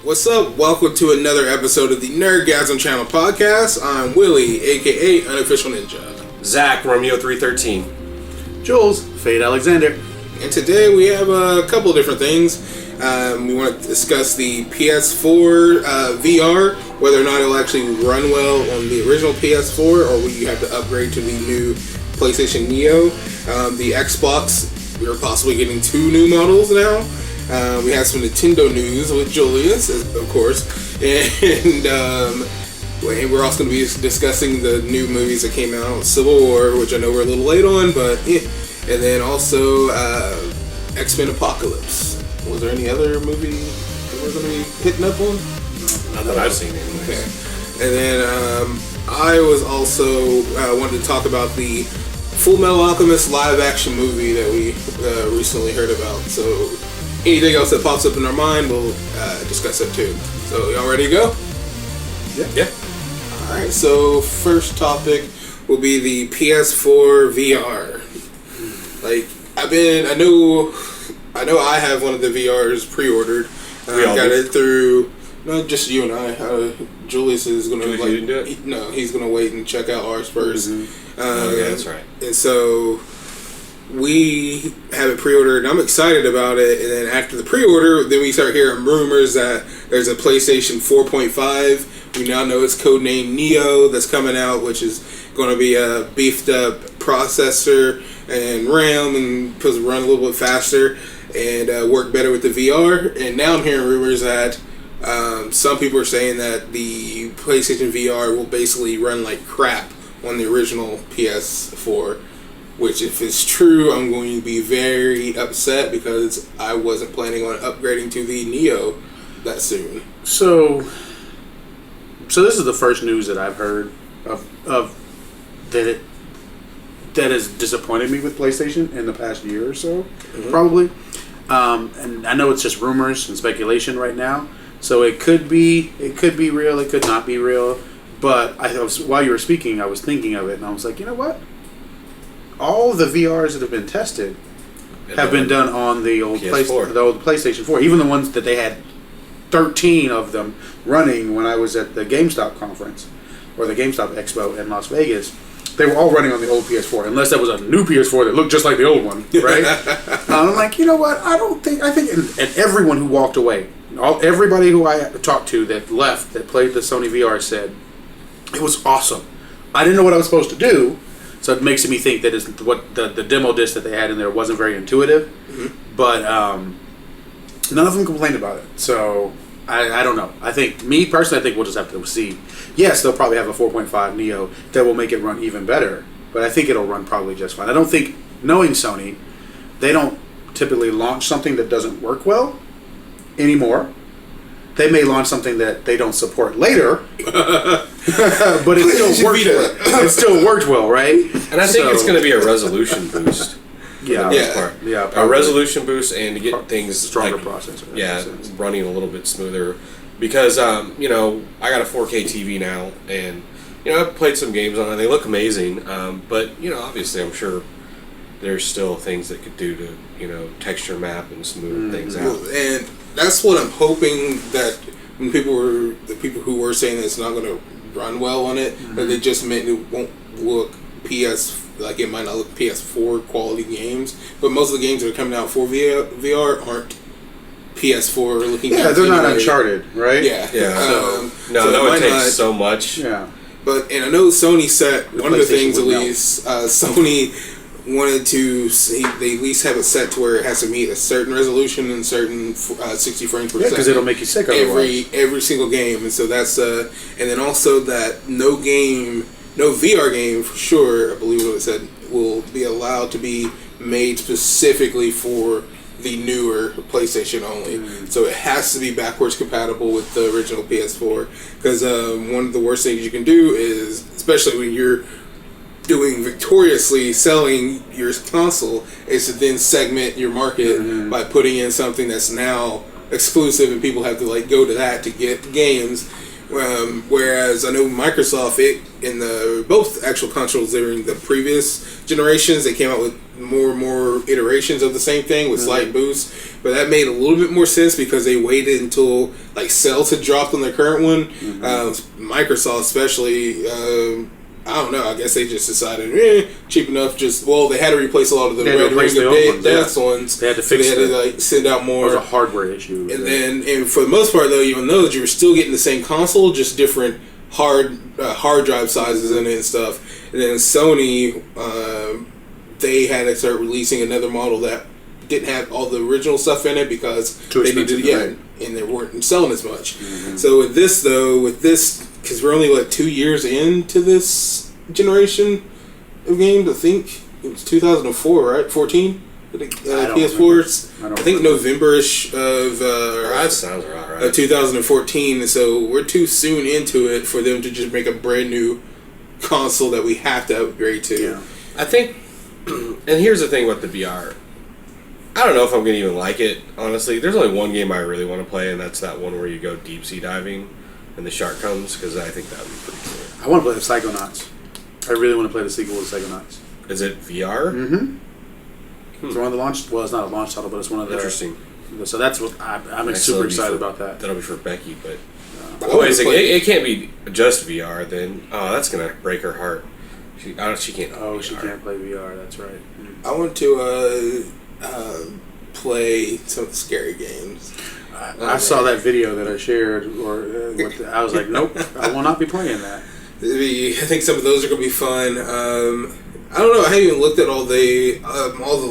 What's up? Welcome to another episode of the Nerdgasm Channel Podcast. I'm Willie, aka Unofficial Ninja. Zach, Romeo 313. Jules, Fade Alexander. And today we have a couple of different things. We want to discuss the PS4 VR, whether or not it'll actually run well on the original PS4, or will you have to upgrade to the new PlayStation Neo. The Xbox, we're possibly getting 2 new models now. We have some Nintendo news with Julius, of course, and we're also going to be discussing the new movies that came out, Civil War, which I know we're a little late on, but yeah. And then also X-Men Apocalypse. Was there any other movie that we're going to be hitting up on? Not that I've seen anyways. Okay. And then I was also wanted to talk about the Fullmetal Alchemist live-action movie that we recently heard about. So anything else that pops up in our mind, we'll discuss it too. So y'all ready to go? Yeah. Alright, so first topic will be the PS4 VR. Like, I know I have one of the VRs pre-ordered. Got it through, not just you and I. Julius is going to didn't do it? No, he's going to wait and check out ours first. Mm-hmm. Okay, that's right. And so we have it pre-ordered, and I'm excited about it. And then after the pre-order, then we start hearing rumors that there's a PlayStation 4.5. We now know it's codenamed Neo that's coming out, which is going to be a beefed up processor and RAM and supposed to run a little bit faster and work better with the VR. And now I'm hearing rumors that some people are saying that the PlayStation VR will basically run like crap on the original PS4. Which, if it's true, I'm going to be very upset because I wasn't planning on upgrading to the Neo that soon. So this is the first news that I've heard of that has disappointed me with PlayStation in the past year or so, probably. And I know it's just rumors and speculation right now. So it could be real, it could not be real. But while you were speaking, I was thinking of it, and I was like, you know what? All the VRs that have been tested have been done on the old PlayStation 4. Even the ones that they had 13 of them running when I was at the GameStop conference or the GameStop Expo in Las Vegas. They were all running on the old PS4, unless that was a new PS4 that looked just like the old one, right? I'm like, you know what? I think, and everyone who walked away, everybody who I talked to that left, that played the Sony VR said, it was awesome. I didn't know what I was supposed to do. So it makes me think that what the demo disc that they had in there wasn't very intuitive, but none of them complained about it. So I don't know. I think we'll just have to see. Yes, they'll probably have a 4.5 Neo that will make it run even better, but I think it'll run probably just fine. I don't think, knowing Sony, they don't typically launch something that doesn't work well anymore. They may launch something that they don't support later, but it still worked well. It still worked well, right? And I think it's going to be a resolution boost. Yeah. A resolution boost and to get things stronger processor. Yeah, running a little bit smoother. Because I got a 4K TV now, and I've played some games on it. They look amazing, but obviously, I'm sure there's still things that could do to texture map and smooth things out. And that's what I'm hoping, that when the people who were saying that it's not going to run well on it, that they just meant it won't look it might not look PS4 quality games, but most of the games that are coming out for VR aren't PS4 looking. Yeah, they're not Uncharted, right? Yeah. So that would take so much. Yeah. But, and I know Sony set, one of the things at least, Sony wanted to see, they at least have it set to where it has to meet a certain resolution and certain 60 frames per second. Because it'll make you sick otherwise. Every single game. And so that's, and then also that no VR game for sure, I believe what it said, will be allowed to be made specifically for the newer PlayStation only. So it has to be backwards compatible with the original PS4. Because one of the worst things you can do is, especially when you're doing victoriously selling your console, is to then segment your market by putting in something that's now exclusive and people have to go to that to get games, Whereas I know Microsoft, in the both actual consoles during the previous generations, they came out with more and more iterations of the same thing with slight boosts. But that made a little bit more sense because they waited until like sales had dropped on their current one. Microsoft, especially. I don't know. I guess they just decided, cheap enough. They had to replace a lot of the Red Ring of Death ones. They had to fix it. They had to send out more. It was a hardware issue. And for the most part, though, you'll know that you were still getting the same console, just different hard drive sizes in it and stuff. And then Sony, they had to start releasing another model that didn't have all the original stuff in it because they needed, and they weren't selling as much. So with this, because we're only 2 years into this generation of games, I think it was 2004, right? 14? I think PS4's. I think November-ish of that sounds right. 2014. And so we're too soon into it for them to just make a brand new console that we have to upgrade to. Yeah. I think, and here's the thing with the VR. I don't know if I'm going to even like it, honestly. There's only one game I really want to play, and that's that one where you go deep sea diving and the shark comes, because I think that would be pretty cool. I want to play the Psychonauts. I really want to play the sequel to Psychonauts. Is it VR? It's one of the launch. Well, it's not a launch title, but it's one of the. Interesting. So that's what I'm super excited about that. That'll be for Becky, but it can't be just VR. Then that's gonna break her heart. She can't. Oh, she can't play VR. That's right. I want to play some of the scary games. I saw that video that I shared, I was like, nope, I will not be playing that. I think some of those are going to be fun. I don't know. I haven't even looked at all the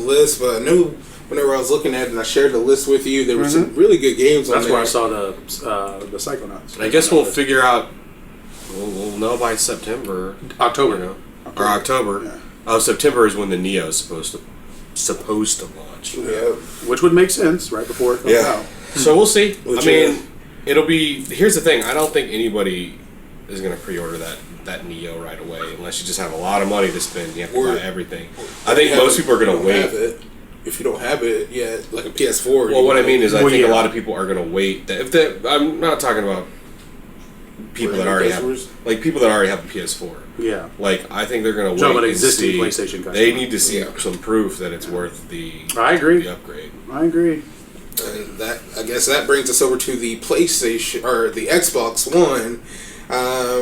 lists, but I know whenever I was looking at it and I shared the list with you, there were some really good games on there. That's where I saw the Psychonauts. I guess we'll figure out. We'll know by September, October, or October. Yeah. Oh, September is when the Neo is supposed to launch. Yeah, which would make sense right before it comes out. So we'll see. It'll be. Here's the thing. I don't think anybody is going to pre-order that Neo right away unless you just have a lot of money to spend. You have to buy everything. I think most people are going to wait. If you don't have it yet, like a PS4. Well, what I mean is, I think a lot of people are going to wait. I'm not talking about people that already have, people that already have a PS4. Yeah. I think they're going to wait and existing see. PlayStation customers. They need to see some proof that it's worth the. I agree. The upgrade. I agree. And I guess that brings us over to the PlayStation or the Xbox One,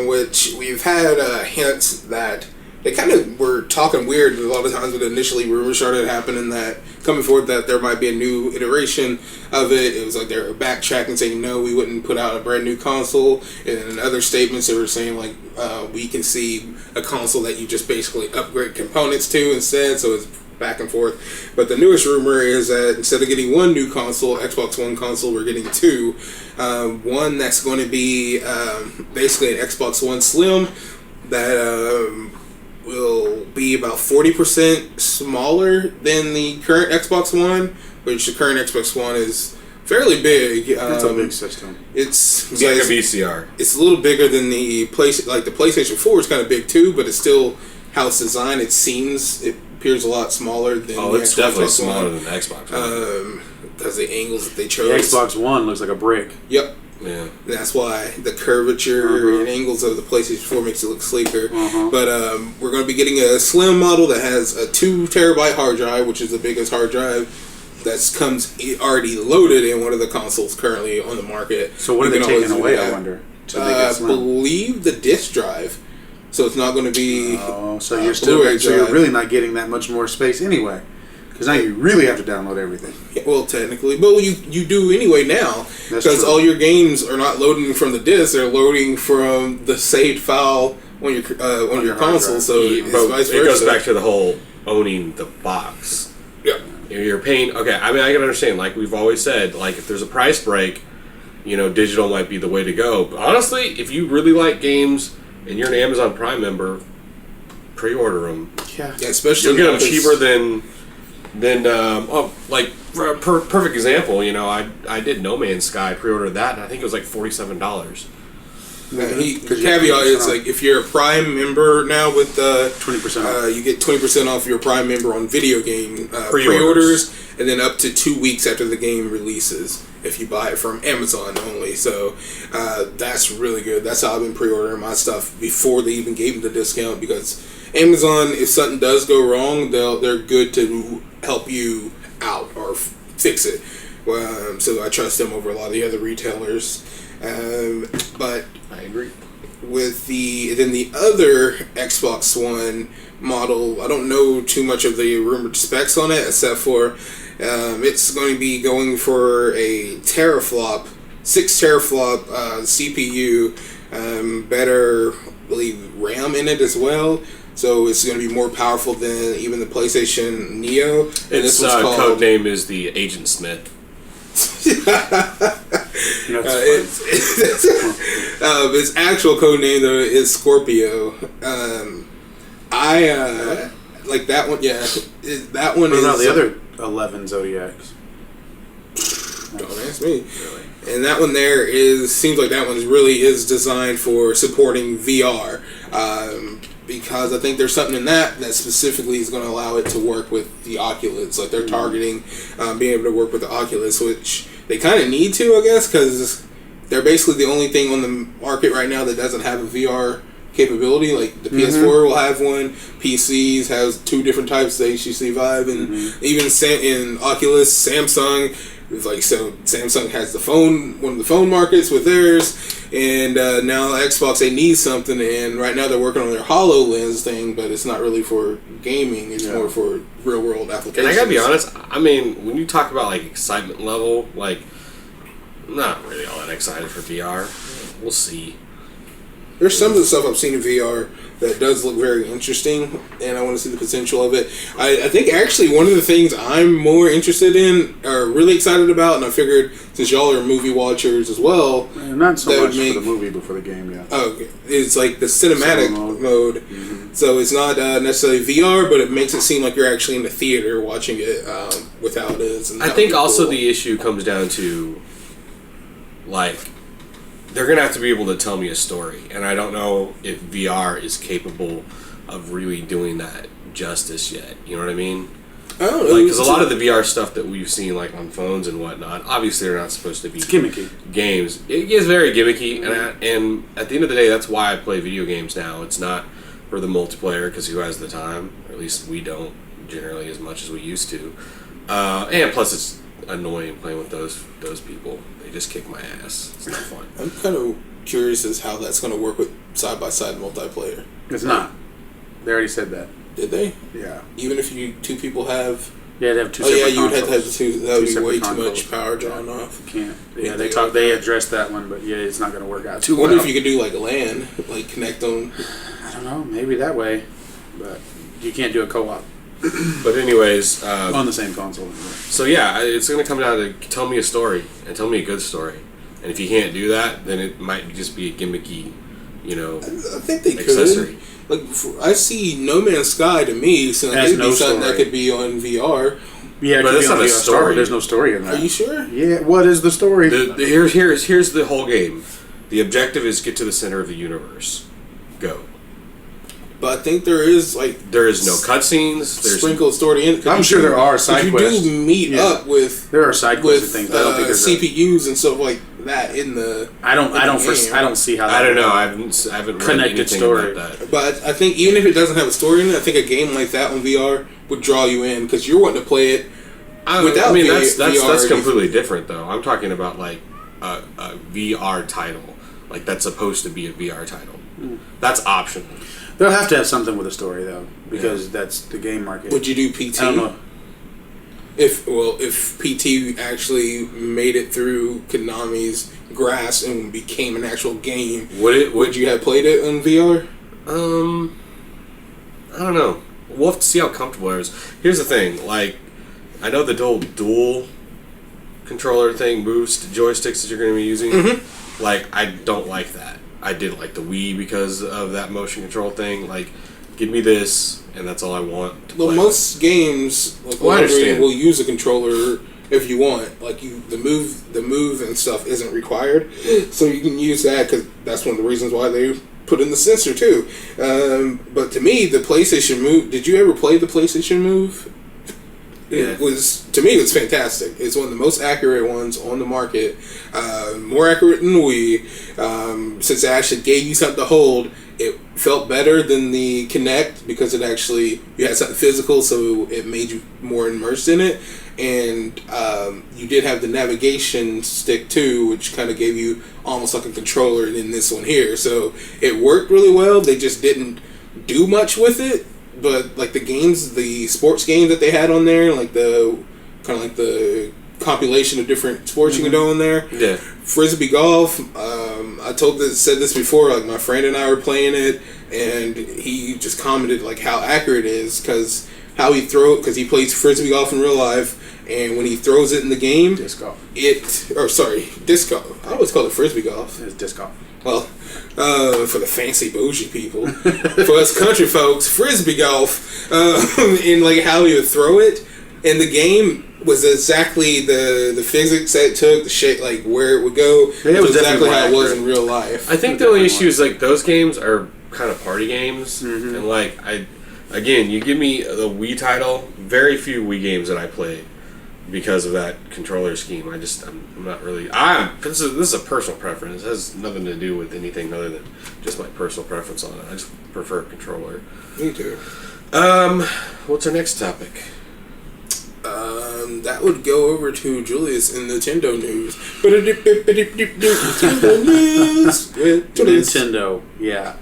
which we've had hints that they kind of were talking weird a lot of times when initially rumors started happening that coming forward that there might be a new iteration of it. It was like they were backtracking, saying no, we wouldn't put out a brand new console. And in other statements, they were saying we can see a console that you just basically upgrade components to instead. So it's back and forth. But the newest rumor is that instead of getting one new console, Xbox One console, we're getting two. One that's going to be basically an Xbox One Slim that will be about 40% smaller than the current Xbox One, which the current Xbox One is fairly big. It's a big system. It's like a VCR. It's a little bigger than the PlayStation 4 is kind of big too, but it's still how it's designed. It appears a lot smaller than the it's Xbox definitely One. Smaller than the Xbox One. Because the angles that they chose. The Xbox One looks like a brick. Yep. Yeah. That's why the curvature and angles of the PlayStation 4 makes it look sleeker. But we're going to be getting a slim model that has a 2 terabyte hard drive, which is the biggest hard drive that comes already loaded in one of the consoles currently on the market. So what are they taking away, I wonder? I believe the disc drive. So it's not going to be. So you're really not getting that much more space anyway. Because now you really have to download everything. Yeah, well, technically. But you do anyway now. Because all your games are not loading from the disc. They're loading from the saved file on your console. So it goes back to the whole owning the box. Yeah. You're paying... Okay, I mean, I can understand. Like we've always said, if there's a price break, digital might be the way to go. But honestly, if you really like games and you're an Amazon Prime member, pre-order them. Yeah, especially... You'll get them cheaper than perfect example, I did No Man's Sky, pre-ordered that, and I think it was $47. Caveat is like if you're a Prime member now with 20%, you get 20% off your Prime member on video game pre-orders, and then up to 2 weeks after the game releases if you buy it from Amazon only. So that's really good. That's how I've been pre-ordering my stuff before they even gave me the discount, because Amazon, if something does go wrong, they're good to help you out or fix it. So I trust them over a lot of the other retailers. But I agree. With the other Xbox One model, I don't know too much of the rumored specs on it, except for it's going to be going for a teraflop, 6 teraflop CPU, better, I believe, RAM in it as well. So it's going to be more powerful than even the PlayStation Neo. And its code name is the Agent Smith. Its actual code name though is Scorpio. I like that one. Yeah, that one. What about the other 11 Zodiacs? Don't ask me. Really? And that one there seems like that one really is designed for supporting VR. Because I think there's something in that specifically is going to allow it to work with the Oculus. Like they're targeting being able to work with the Oculus, which they kind of need to, I guess, because they're basically the only thing on the market right now that doesn't have a VR capability. Like the PS4 will have one, PCs has 2 different types, the HTC Vive, and even in Oculus, Samsung. It's like, so Samsung has one of the phone markets with theirs, and now Xbox, they need something, and right now they're working on their HoloLens thing, but it's not really for gaming, it's more for real world applications. And I gotta be honest, I mean, when you talk about like excitement level, like, I'm not really all that excited for VR. We'll see. There's some of the stuff I've seen in VR that does look very interesting, and I want to see the potential of it. I think actually one of the things I'm more interested in, or really excited about, and I figured since y'all are movie watchers as well, not so much for the movie, but for the game, yeah. Okay, it's like the cinematic mode. So it's not necessarily VR, but it makes it seem like you're actually in the theater watching it without it. I think also the issue comes down to, like, they're going to have to be able to tell me a story. And I don't know if VR is capable of really doing that justice yet. You know what I mean? I don't know. Because a lot of the VR stuff that we've seen, like, on phones and whatnot, obviously they're not supposed to be... It's gimmicky. Games. It is very gimmicky. And at the end of the day, that's why I play video games now. It's not for the multiplayer, because who has the time? Or at least we don't, generally, as much as we used to. And plus it's annoying playing with those people. They just kick my ass. It's not fun. I'm kind of curious as how that's going to work with side-by-side multiplayer. It's not. They already said that. Did they? Yeah. Even if two people have... Yeah, they have 2 separate consoles. you'd have to have 2. That would be way consoles. too much power drawn off. You can't. Yeah, they addressed that one, but yeah, it's not going to work out too well. I wonder if you could do like LAN, like connect them. I don't know, maybe that way, but you can't do a co-op. But anyways... on the same console. So yeah, it's going to come down to tell me a story, and tell me a good story. And if you can't do that, then it might just be a gimmicky, I think they accessory. could. Like, I see No Man's Sky to me, so that could be something that could be on VR. Yeah, but that's not a story. There's no story in that. Are you sure? Yeah. What is the story? Here's the whole game. The objective is get to the center of the universe. Go. But I think there is there is no cutscenes. There's sprinkled story in it. I'm sure there are side quests. You do meet up with there are side quests and things. I don't think there's CPUs and stuff like that in the. I don't see how. I don't know. I haven't read anything story about that. But I think even if it doesn't have a story in it, I think a game like that on VR would draw you in because you're wanting to play it. Without that's completely different though. I'm talking about like a VR title, like that's supposed to be a VR title. That's optional. They'll have to have something with a story though, because that's the game market. Would you do PT? I don't know. If PT actually made it through Konami's grasp and became an actual game, would you have played it on VR? I don't know. We'll have to see how comfortable it is. Here's the thing, like, I know the whole dual controller thing, moves, joysticks that you're going to be using. Mm-hmm. Like, I don't like that. I did like the Wii because of that motion control thing. Like, give me this, and that's all I want. Most games, like will use a controller if you want. Like the move and stuff isn't required, so you can use that because that's one of the reasons why they put in the sensor too. But to me, the PlayStation Move. Did you ever play the PlayStation Move? It was, to me, it's fantastic. It's one of the most accurate ones on the market. More accurate than the Wii. Since it actually gave you something to hold, it felt better than the Kinect because it actually, you had something physical, so it made you more immersed in it. And you did have the navigation stick too, which kind of gave you almost like a controller in this one here. So it worked really well. They just didn't do much with it. But like the games, the sports games that they had on there, like the kind of like the compilation of different sports you can do on there. Yeah. Frisbee golf. I said this before. Like my friend and I were playing it, and he just commented like how accurate it is because how he because he plays frisbee golf in real life, and when he throws it in the game, Disc golf. Disc golf. I always call it frisbee golf. It's disc golf. Well, for the fancy bougie people, for us country folks, frisbee golf, and like how he would throw it in the game was exactly the physics that it took, the shape, like where it would go. Yeah, it was exactly how it was accurate in real life. I think the only issue is like those games are kind of party games, and like again, you give me the Wii title, very few Wii games that I play because of that controller scheme. I'm not really. This is a personal preference. It has nothing to do with anything other than just my personal preference on it. I just prefer a controller. Me too. What's our next topic? That would go over to Julius in Nintendo news. Nintendo news with Julius. Nintendo, yeah.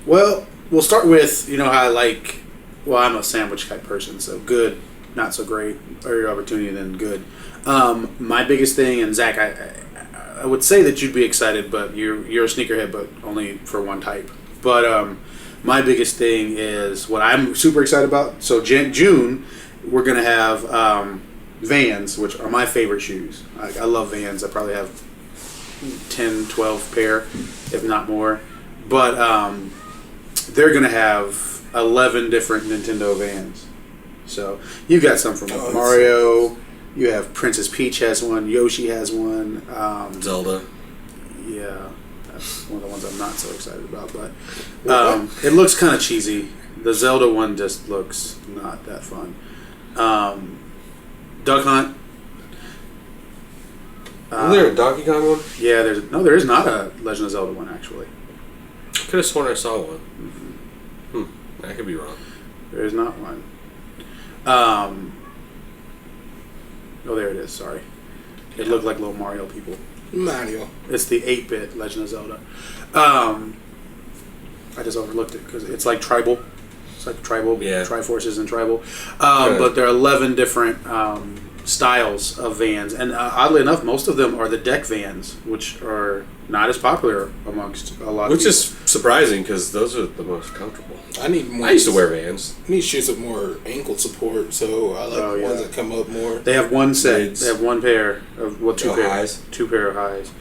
Well, we'll start with, how I like. Well, I'm a sandwich type person, so good, not so great, or your opportunity, then good. My biggest thing, and Zach, I would say that you'd be excited, but you're a sneakerhead, but only for one type. But my biggest thing is what I'm super excited about. So June, we're gonna have Vans, which are my favorite shoes. I love Vans. I probably have 10, 12 pair, if not more. But they're gonna have 11 different Nintendo Vans. So you got some from Mario. You have Princess Peach has one. Yoshi has one. Zelda. Yeah, that's one of the ones I'm not so excited about. But it looks kind of cheesy. The Zelda one just looks not that fun. Duck Hunt. Is there a Donkey Kong one? Yeah, there is not a Legend of Zelda one actually. Could have sworn I saw one. I could be wrong. There is not one. Oh, there it is. Sorry, it looked like little Mario people. Mario. It's the 8-bit Legend of Zelda. I just overlooked it because it's like tribal. It's like tribal, Triforces and tribal. But there are 11 different styles of Vans, and oddly enough, most of them are the deck Vans, which are not as popular amongst a lot. Which of is surprising because those are the most comfortable. I need more. I used to wear Vans. I need shoes with more ankle support, so I like ones that come up more. They have one set. Mids. They have one pair of two pair highs. 2 pair of highs,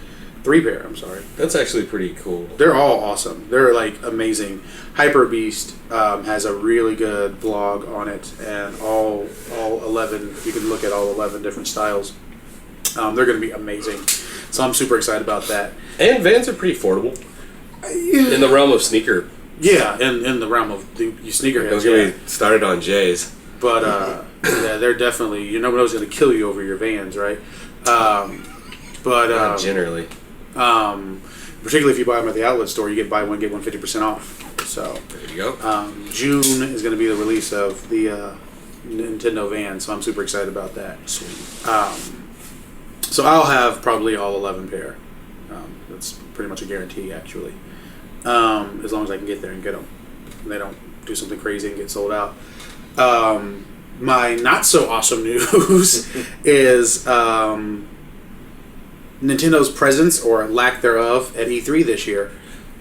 3 pair. I'm sorry. That's actually pretty cool. They're all awesome. They're like amazing. Hyper Beast has a really good blog on it, and all 11. You can look at all 11 different styles. They're going to be amazing. So I'm super excited about that. And Vans are pretty affordable. In the realm of sneaker. Yeah, in the realm of the sneakerheads. Don't get me started on J's. But yeah, they're definitely, you never know who's going to kill you over your Vans, right? Not generally. Particularly if you buy them at the outlet store, you get buy one get one 50% off. So there you go. June is going to be the release of the Nintendo Van, so I'm super excited about that. Sweet. So I'll have probably all 11 pair. That's pretty much a guarantee, actually. As long as I can get there and get them. They don't do something crazy and get sold out. My not so awesome news is Nintendo's presence or lack thereof at E3 this year,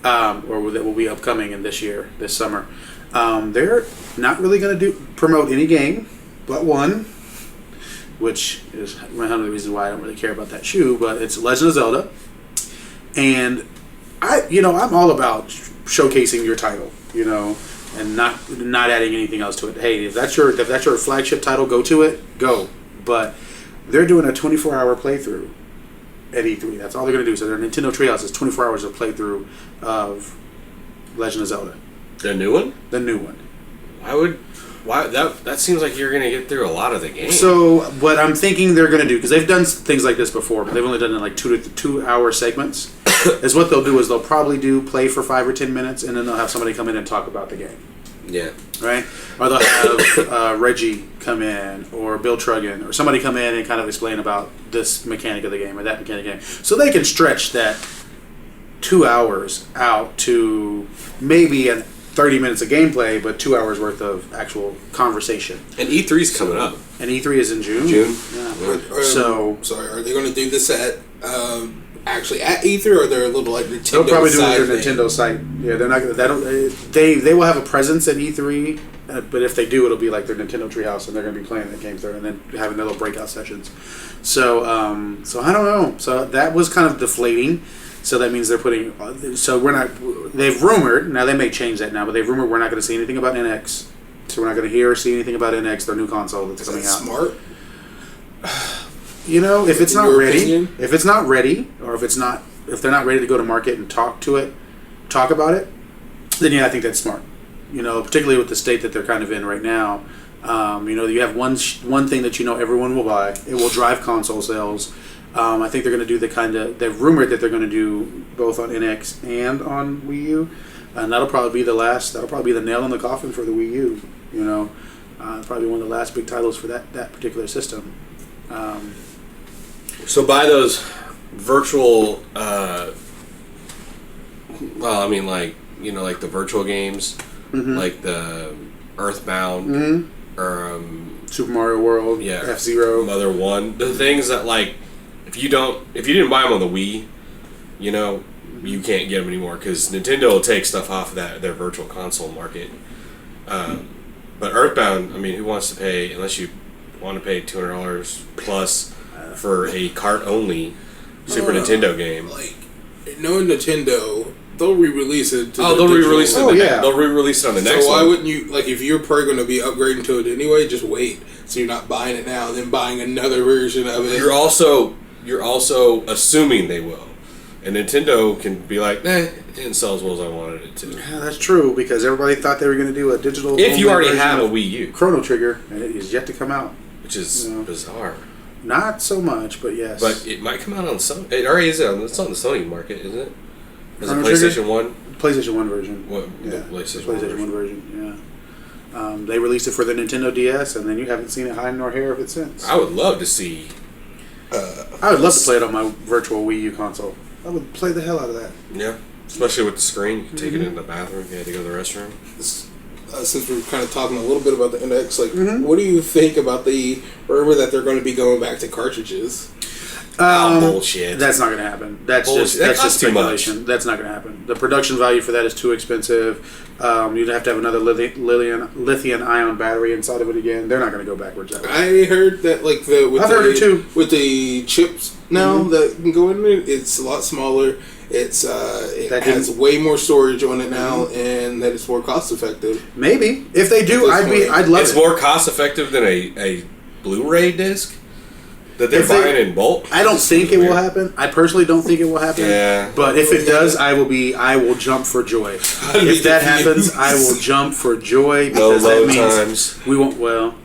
or that will be upcoming in this summer. They're not really going to promote any game but one, which is one of the reasons why I don't really care about that shoe. But it's Legend of Zelda, and I'm all about showcasing your title, and not adding anything else to it. Hey, if that's your flagship title, go to it. Go. but they're doing a 24-hour playthrough at E3. That's all they're going to do. So their Nintendo Treehouse is 24 hours of playthrough of Legend of Zelda. The new one? The new one. Why that seems like you're going to get through a lot of the game. So what I'm thinking they're going to do, because they've done things like this before, but they've only done it in like 2 hour segments, is what they'll do is they'll probably play for 5 or 10 minutes, and then they'll have somebody come in and talk about the game. Yeah. Right? Or they'll have Reggie come in, or Bill Truggan, or somebody come in and kind of explain about this mechanic of the game or that mechanic of the game. So they can stretch that 2 hours out to maybe 30 minutes of gameplay, but 2 hours worth of actual conversation. And E3's coming up. And E3 is in June? Yeah. Sorry, are they going to do this at... actually at E3, or they're a little like Nintendo? They'll probably do it side on their Nintendo site. Yeah, they're not gonna. They will have a presence at E3, but if they do, it'll be like their Nintendo Treehouse, and they're going to be playing the games there, and then having their little breakout sessions. So I don't know. So that was kind of deflating. So that means they're putting. So we're not. They've rumored. Now they may change that now, but they've rumored we're not going to see anything about NX. So we're not going to hear or see anything about NX, their new console that's coming out. Smart. You know, if it's not ready, opinion? or if they're not ready to go to market and talk about it, then yeah, I think that's smart. You know, particularly with the state that they're kind of in right now. You know, you have one thing that you know everyone will buy. It will drive console sales. I think they're going to do they've rumored that they're going to do both on NX and on Wii U, and that'll probably be the nail in the coffin for the Wii U. You know, probably one of the last big titles for that particular system. So buy those virtual, like the virtual games, like the Earthbound, or Super Mario World, F-Zero, Mother 1. The things that, like, if you didn't buy them on the Wii, you know, you can't get them anymore because Nintendo will take stuff off of their virtual console market. But Earthbound, I mean, who wants to pay, unless you want to pay $200 plus for a cart-only Super Nintendo game? Like, knowing Nintendo, they'll re-release it. They'll re-release it. They'll re-release it on the next one. So why wouldn't you, like, if you're probably going to be upgrading to it anyway, just wait. So you're not buying it now and then buying another version of it. You're also assuming they will. And Nintendo can be like, it didn't sell as well as I wanted it to. Yeah, that's true, because everybody thought they were going to do a digital... If you already have a Wii U. Chrono Trigger, and it is yet to come out. Which is bizarre. Not so much, but yes. But it might come out on Sony. It already is. It's on the Sony market, isn't it? Is it Chrono PlayStation Trigger? 1? PlayStation 1 version. What? Yeah. PlayStation 1 version, yeah. They released it for the Nintendo DS, and then you haven't seen it hide nor hair of it since. I would love to see... I would love to play it on my virtual Wii U console. I would play the hell out of that. Yeah. Especially with the screen. You can take it in the bathroom if you had to go to the restroom. Since we're kind of talking a little bit about the NX, like, what do you think about the rumor that they're going to be going back to cartridges? Bullshit. That's not going to happen. That's bullshit. just speculation. That's not going to happen. The production value for that is too expensive. You'd have to have another lithium-ion battery inside of it again. They're not going to go backwards that way. I heard that, like, I've heard it too. With the chips now that can go in it, it's a lot smaller. It has way more storage on it now, and that it's more cost effective. Maybe if they do, I'd love it. It's more cost effective than a Blu-ray disc that they're buying in bulk. I don't think it will happen. I personally don't think it will happen. Yeah. But if it does, I will jump for joy. If that happens, I will jump for joy because that means we won't. Well,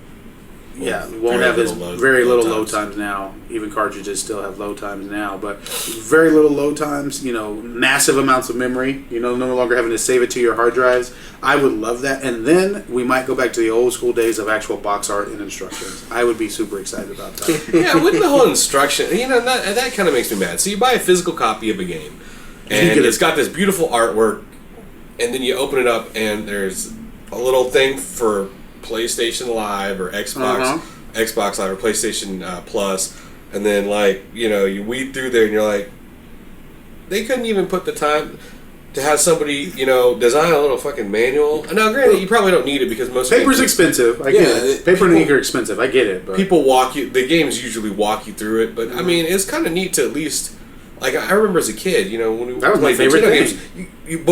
yeah, we won't have very little load times now. Even cartridges still have load times now, but very little load times. You know, massive amounts of memory. You know, no longer having to save it to your hard drives. I would love that, and then we might go back to the old school days of actual box art and instructions. I would be super excited about that. Yeah, with the whole instruction, that kind of makes me mad. So you buy a physical copy of a game, and it's got this beautiful artwork, and then you open it up, and there's a little thing for PlayStation Live or Xbox Live or PlayStation Plus, and then you weed through there and you're like, they couldn't even put the time to have somebody design a little fucking manual. Now, granted, you probably don't need it because most paper's expensive. I get it. Paper and ink are expensive. I get it. But people the games usually walk you through it, but I mean, it's kind of neat to at least I remember as a kid, when we that was my favorite thing. games,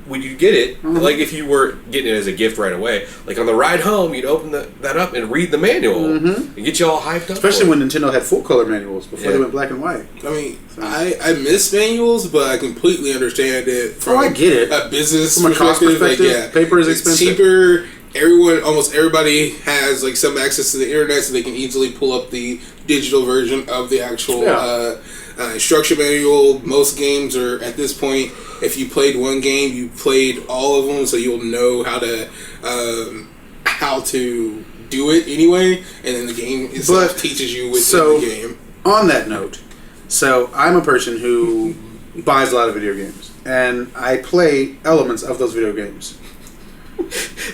when you get it, like if you were getting it as a gift right away, like on the ride home, you'd open that up and read the manual and get you all hyped up. Especially when Nintendo had full color manuals before they went black and white. I mean, I miss manuals, but I completely understand it from I get it. A business from a cost perspective. Paper is expensive. Cheaper. Almost everybody has like some access to the internet, so they can easily pull up the digital version of the actual instruction manual. Most games are at this point. If you played one game, you played all of them, so you'll know how to do it anyway. And then the game itself teaches you within the game. On that note, so I'm a person who buys a lot of video games, and I play elements of those video games.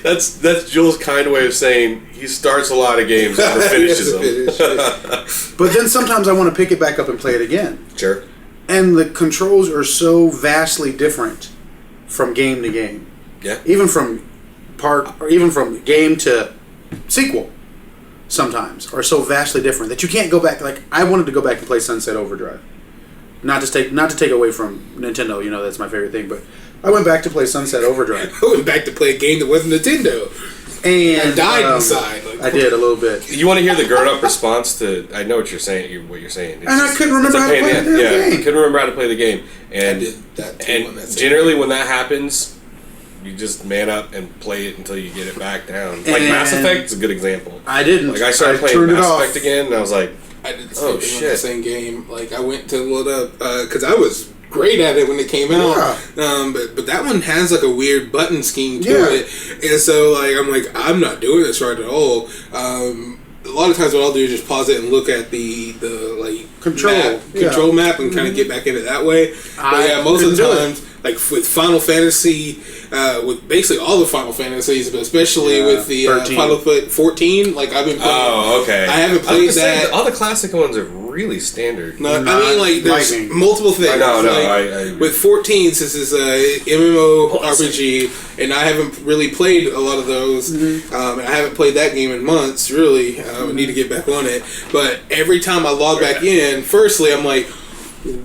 That's Jules' kind way of saying he starts a lot of games and never finishes them. But then sometimes I want to pick it back up and play it again. Sure. And the controls are so vastly different from game to game. Yeah. Even from game to sequel sometimes are so vastly different that you can't go back. Like, I wanted to go back and play Sunset Overdrive. Not to take away from Nintendo, that's my favorite thing, but I went back to play Sunset Overdrive. I went back to play a game that wasn't Nintendo. And I died inside. I did a little bit. You want to hear the grown-up response to? I know what you're saying. What you're saying. And I couldn't remember how to play the game. Couldn't remember how to play the game. And I did that too. And generally, when that happens, you just man up and play it until you get it back down. Like Mass Effect is a good example. I didn't. Like I started playing Mass Effect again, and I was like, I did the same thing on the same game. Like I went to load up because I was great at it when it came out. But that one has like a weird button scheme to it, and so like I'm not doing this right at all. A lot of times what I'll do is just pause it and look at the like control map and kind of get back in it that way. But most of the times, like with Final Fantasy, with basically all the Final Fantasies, but especially with the Final Fantasy 14, like I've been playing. Oh, okay. I haven't played that. All the classic ones are really standard. No, I mean like there's multiple things. No, with 14, since it's a MMORPG, and I haven't really played a lot of those, and I haven't played that game in months. Really, I need to get back on it. But every time I log back in, firstly I'm like,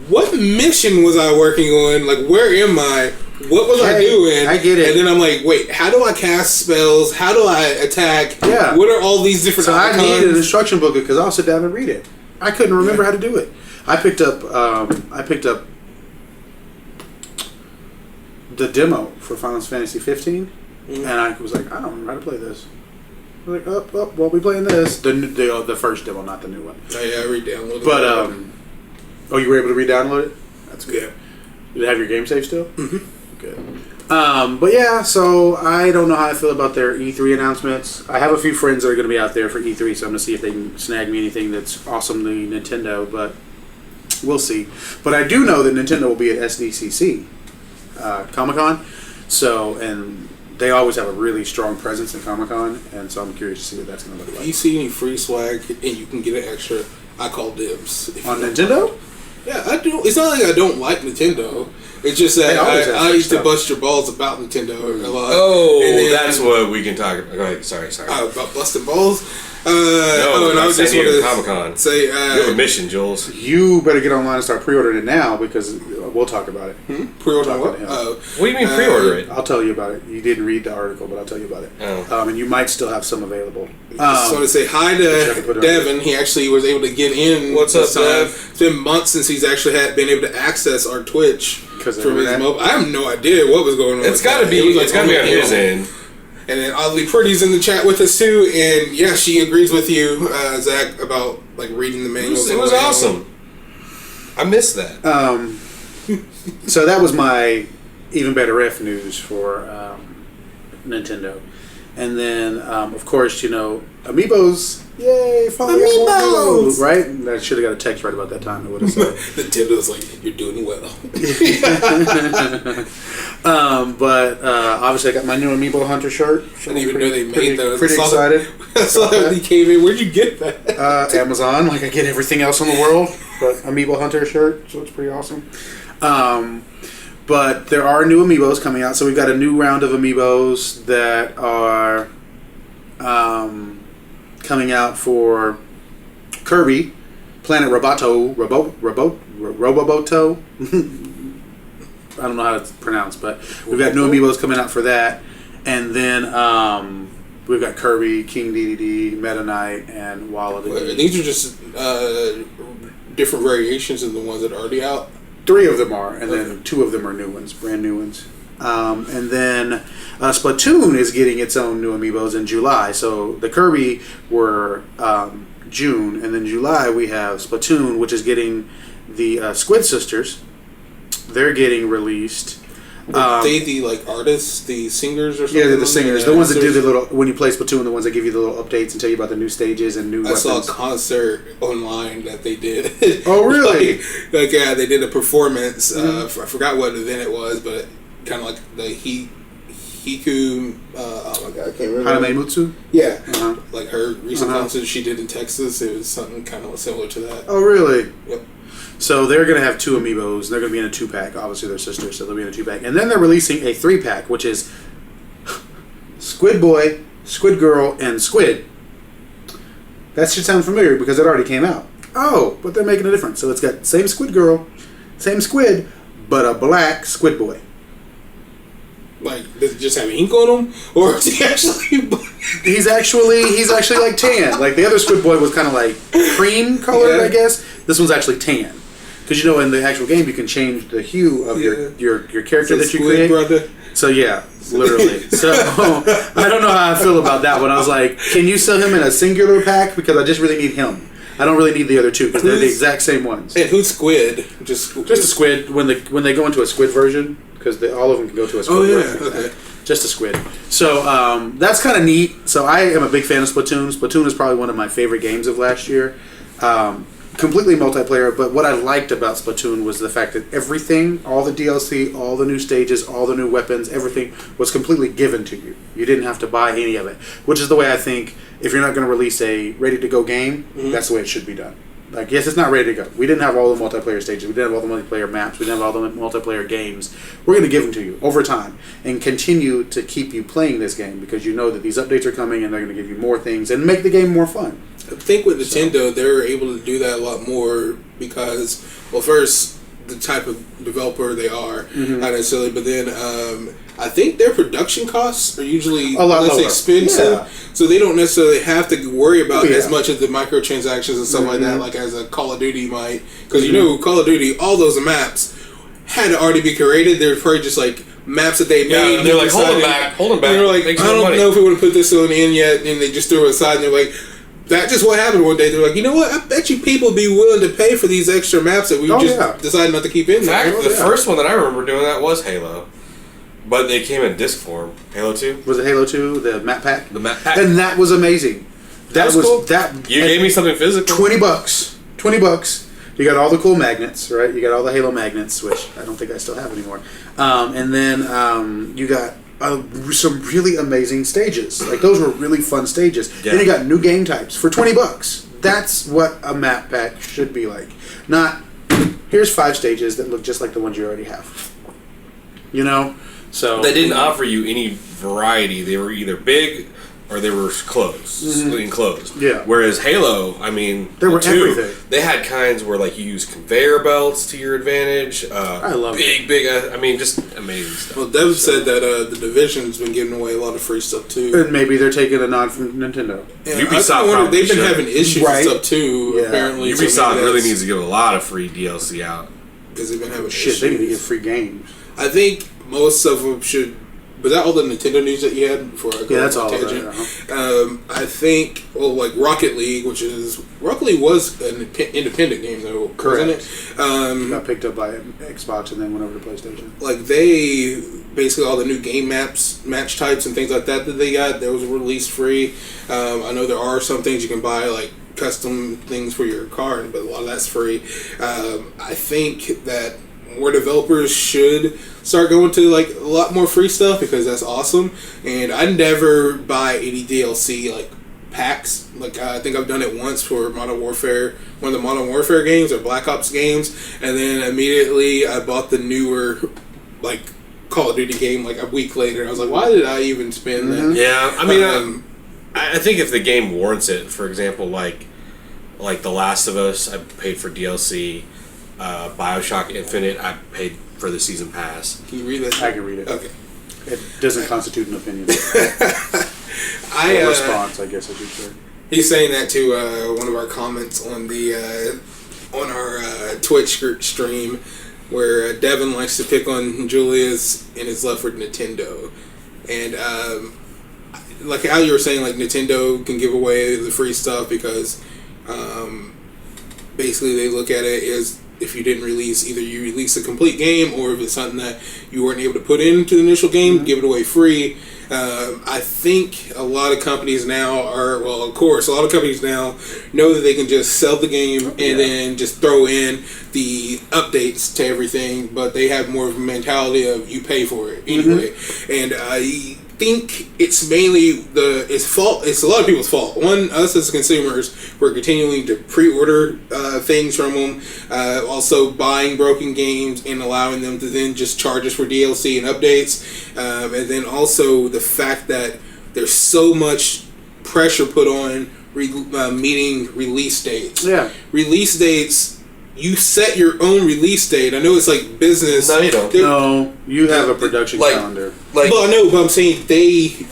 what mission was I working on? Like, where am I? What was I doing? I get it. And then I'm like, wait, how do I cast spells? How do I attack? Yeah. What are all these different icons? I needed an instruction booklet because I'll sit down and read it. I couldn't remember how to do it. I picked up the demo for Final Fantasy 15, and I was like, I don't remember how to play this. I was like, well, we playing this. The first demo, not the new one. Oh, yeah, I re-downloaded it. But, oh, you were able to re-download it? That's good. Yeah. Did it have your game save still? Mm-hmm. Good. But yeah, so I don't know how I feel about their E3 announcements. I have a few friends that are going to be out there for E3, so I'm going to see if they can snag me anything that's awesomely Nintendo, but we'll see. But I do know that Nintendo will be at SDCC, Comic-Con, and they always have a really strong presence in Comic-Con, and so I'm curious to see what that's going to look like. If you see any free swag and you can get an extra, I call dibs. On Nintendo? Yeah, I do. It's not like I don't like Nintendo. It's just that I used to bust your balls about Nintendo a lot. Oh, that's what we can talk about. Go ahead. Sorry. About busting balls? No, and I was just want to Comic-Con. Say, you have a mission, Jules. You better get online and start pre-ordering it now because we'll talk about it. Pre-order what? What do you mean pre-order it? I'll tell you about it. You didn't read the article, but I'll tell you about it. Oh. And you might still have some available. Just want to say hi to Devin. He actually was able to get in. What's up, Dev? It's been months since he's actually been able to access our Twitch from his mobile. I have no idea what was going on. It's got to be. It's got to be on his end. And then Oddly Pretty's in the chat with us too, and yeah, she agrees with you, Zach, about like reading the manuals. It was awesome. I missed that. So that was my even better F news for Nintendo, and then of course Amiibos. Yay! Finally Amiibos, right? I should have got a text right about that time. It would have said Nintendo's like, you're doing well. But obviously I got my new Amiibo Hunter shirt. I didn't even know they made those. Pretty excited. I saw that when you came in. Where'd you get that? Amazon, like I get everything else in the world. But Amiibo Hunter shirt, so it's pretty awesome. But there are new Amiibos coming out. So we've got a new round of Amiibos that are coming out for Kirby, Planet Roboto, Roboboto. I don't know how to pronounce, but we've got new amiibos coming out for that, and then we've got Kirby, King Dedede, Meta Knight, and Wallaby. These are just different variations of the ones that are already out. 3 of them are, and then 2 of them are new ones, brand new ones. And then Splatoon is getting its own new amiibos in July. So the Kirby were June, and then July we have Splatoon, which is getting the Squid Sisters. They're getting released. They the artists, the singers or something? Yeah, they're the singers. The ones that do the little, when you play Splatoon, the ones that give you the little updates and tell you about the new stages and new weapons. I saw a concert online that they did. Oh, really? Yeah, they did a performance. I forgot what event it was, but kind of like the Hiku, oh my god, I can't remember. Hana Mutsu? Yeah. Like her recent concert she did in Texas, it was something kind of similar to that. Oh, really? Yep. So they're going to have 2 amiibos. They're going to be in a 2-pack. Obviously, they're sisters, so they'll be in a 2-pack. And then they're releasing a 3-pack, which is Squid Boy, Squid Girl, and Squid. That should sound familiar because it already came out. Oh, but they're making a difference. So it's got same Squid Girl, same Squid, but a black Squid Boy. Like, does it just have ink on him, or is he actually? He's actually like tan. Like the other Squid Boy was kind of like cream colored, I guess. This one's actually tan. Because in the actual game you can change the hue of your character that you create. Brother. So yeah, literally. So I don't know how I feel about that one. I was like, can you sell him in a singular pack? Because I just really need him. I don't really need the other 2 because they're the exact same ones. And who's Squid? Just a squid when they go into a squid version, because all of them can go to a squid version. Okay. Just a squid. So that's kind of neat. So I am a big fan of Splatoon. Splatoon is probably one of my favorite games of last year. Completely multiplayer, but what I liked about Splatoon was the fact that everything, all the DLC, all the new stages, all the new weapons, everything was completely given to you. You didn't have to buy any of it, which is the way I think if you're not going to release a ready-to-go game, that's the way it should be done. Like, yes, it's not ready to go. We didn't have all the multiplayer stages. We didn't have all the multiplayer maps. We didn't have all the multiplayer games. We're going to give them to you over time and continue to keep you playing this game because you know that these updates are coming and they're going to give you more things and make the game more fun. I think with Nintendo, they're able to do that a lot more because, well, first, the type of developer they are, not necessarily, but then I think their production costs are usually a lot less lower. expensive, so they don't necessarily have to worry about as much of the microtransactions and stuff like that, like as a Call of Duty might. Because Call of Duty, all those maps had to already be created. They're probably just like maps that they made. And they're like, hold them back. And they're like, I don't know if we want to put this one in yet, and they just threw it aside, and they're like, that's just what happened one day. They're like, you know what? I bet you people would be willing to pay for these extra maps that we decided not to keep in there. In fact, the first one that I remember doing that was Halo. But they came in disc form. Halo 2? Was it Halo 2, the map pack? The map pack. And that was amazing. That was cool. You gave me something physical. $20. $20. You got all the cool magnets, right? You got all the Halo magnets, which I don't think I still have anymore. And then you got some really amazing stages. Like, those were really fun stages. Yeah. Then you got new game types for $20. That's what a map pack should be like. Not, here's 5 stages that look just like the ones you already have. So they didn't offer you any variety. They were either big or they were enclosed. Yeah. Whereas Halo, I mean, there were everything. They had kinds where like you use conveyor belts to your advantage. I love big. I mean, just amazing stuff. Well, Dev said that the Division's been giving away a lot of free stuff too. And maybe they're taking a nod from Nintendo. Yeah, Ubisoft they've been having issues and stuff too. Yeah. Apparently, Ubisoft really needs to give a lot of free DLC out because they've been having issues. They need to give free games. I think most of them should. Was that all the Nintendo news that you had before I go that's all tangent? I think, like Rocket League, was an independent game though, correct? Wasn't it? Got picked up by Xbox and then went over to PlayStation. Like they basically all the new game match types and things like that they got. Those were released free. I know there are some things you can buy like custom things for your card, but a lot of that's free. I think that more developers should start going to like a lot more free stuff because that's awesome. And I never buy any DLC like packs. Like I think I've done it once for Modern Warfare, one of the Modern Warfare games or Black Ops games, and then immediately I bought the newer like Call of Duty game like a week later. I was like, why did I even spend that? Yeah, I mean, I think if the game warrants it, for example, like The Last of Us, I paid for DLC. BioShock Infinite, I paid for the season pass. Can you read that? I can read it. Okay. It doesn't constitute an opinion. A response, I guess I should say. He's saying that to one of our comments on the on our Twitch stream, where Devin likes to pick on Julius and his love for Nintendo, and like how you were saying, like Nintendo can give away the free stuff because basically they look at it as if you didn't release, either you release a complete game or if it's something that you weren't able to put into the initial game, give it away free. I think a lot of companies now are, well, of course, a lot of companies now know that they can just sell the game and then just throw in the updates to everything, but they have more of a mentality of you pay for it anyway. And I think it's mainly it's a lot of people's fault. One, us as consumers, we're continuing to pre-order things from them, also buying broken games and allowing them to then just charge us for DLC and updates, and then also the fact that there's so much pressure put on meeting release dates. Yeah. Release dates, you set your own release date. I know it's like business. No, you don't. No, you have a production calendar. Well, I know, but I'm saying the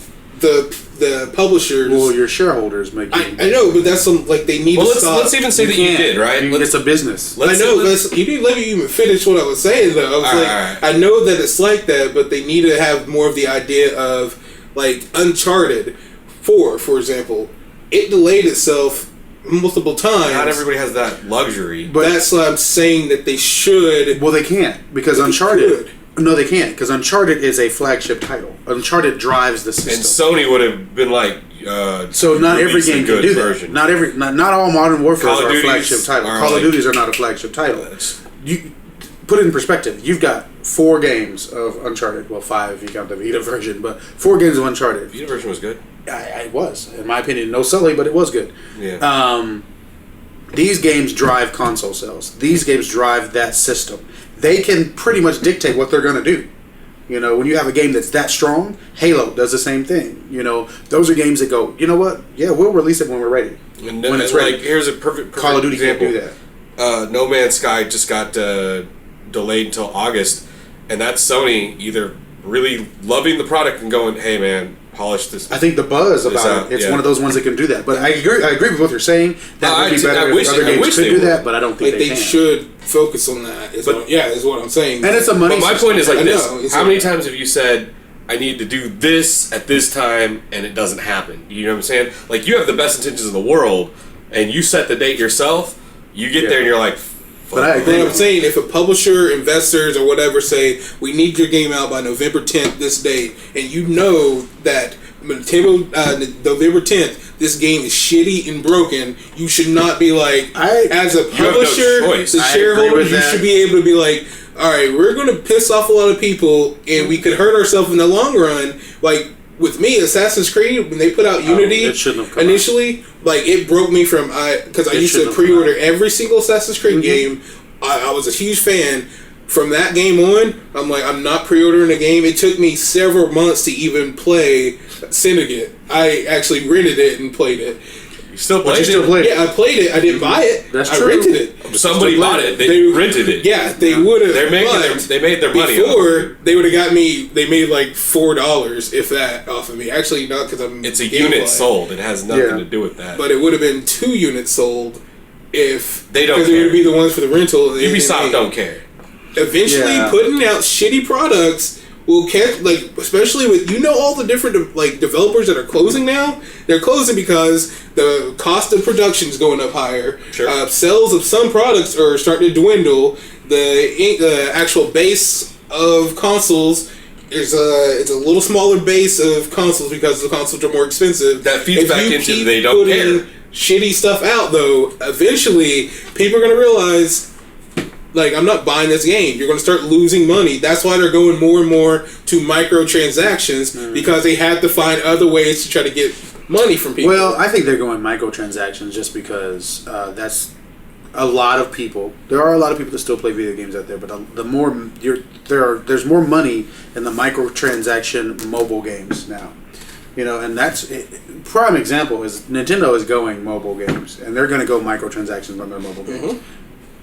publishers. Well, your shareholders make. I know, but that's they need to stop. Let's even say that you did, right? It's a business. I know, but you didn't let me even finish what I was saying, though. I was I know that it's like that, but they need to have more of the idea of, like, Uncharted 4, for example. It delayed itself multiple times. Not everybody has that luxury. But that's why I'm saying that they should. Well, they can't, because Uncharted. No, they can't, because Uncharted is a flagship title. Uncharted drives the system. And Sony would have been like, so not every game can do that. Not all Modern Warfare are a flagship title. Call of Duties are not a flagship title. You put it in perspective. You've got 4 games of Uncharted. Well, 5 if you count the Vita version, but 4 games of Uncharted. Vita version was good. It was, in my opinion, no Sully, but it was good. Yeah. These games drive console sales. These games drive that system. They can pretty much dictate what they're going to do. You know, when you have a game that's that strong, Halo does the same thing. You know, those are games that go, you know what? Yeah, we'll release it when we're ready. When it's ready. Here's a perfect Call of Duty example. Can't do that. No Man's Sky just got delayed until August, and that's Sony either really loving the product and going, hey man, polish this. I think the buzz about it's one of those ones that can do that. But I agree with what you're saying. That would be better if other games could do that, but I don't think they can. Should focus on that. Is what I'm saying. And it's a money. But my point is like this: how many times have you said, "I need to do this at this time," and it doesn't happen? You know what I'm saying? Like, you have the best intentions in the world, and you set the date yourself. You get there, and you're like. But I agree. I'm saying, if a publisher, investors, or whatever say, we need your game out by November 10th, this date, and you know that November 10th, this game is shitty and broken, you should not be like, as a publisher, the shareholders, you should be able to be like, all right, we're going to piss off a lot of people, and we could hurt ourselves in the long run. Like, with me, Assassin's Creed, when they put out Unity initially, like, it broke me from, because I used to pre-order every single Assassin's Creed game. I was a huge fan. From that game on, I'm like, I'm not pre-ordering a game. It took me several months to even play Syndicate. I actually rented it and played it. You still played it? Yeah, I played it. I didn't buy it. That's I true. rented it. Somebody bought it. They rented it. Yeah, they would have. They made their money. Before, they would have got me. They made like $4, if that, off of me. Actually, not because I'm. It's a unit sold. It has nothing to do with that. But it would have been 2 units sold if they don't. Because it would be the ones for the rental. Ubisoft don't care. Eventually, putting out shitty products will catch, like, especially with, all the different, like, developers that are closing now. They're closing because the cost of production is going up higher. Sure. Sales of some products are starting to dwindle. The actual base of consoles it's a little smaller base of consoles because the consoles are more expensive. That feeds back into they don't care. Shitty stuff out, though, eventually people are going to realize, like, I'm not buying this game. You're going to start losing money. That's why they're going more and more to microtransactions, because they have to find other ways to try to get money from people. Well, I think they're going microtransactions just because that's a lot of people. There are a lot of people that still play video games out there, but there's more money in the microtransaction mobile games now. And that's prime example is Nintendo is going mobile games, and they're going to go microtransactions on their mobile games.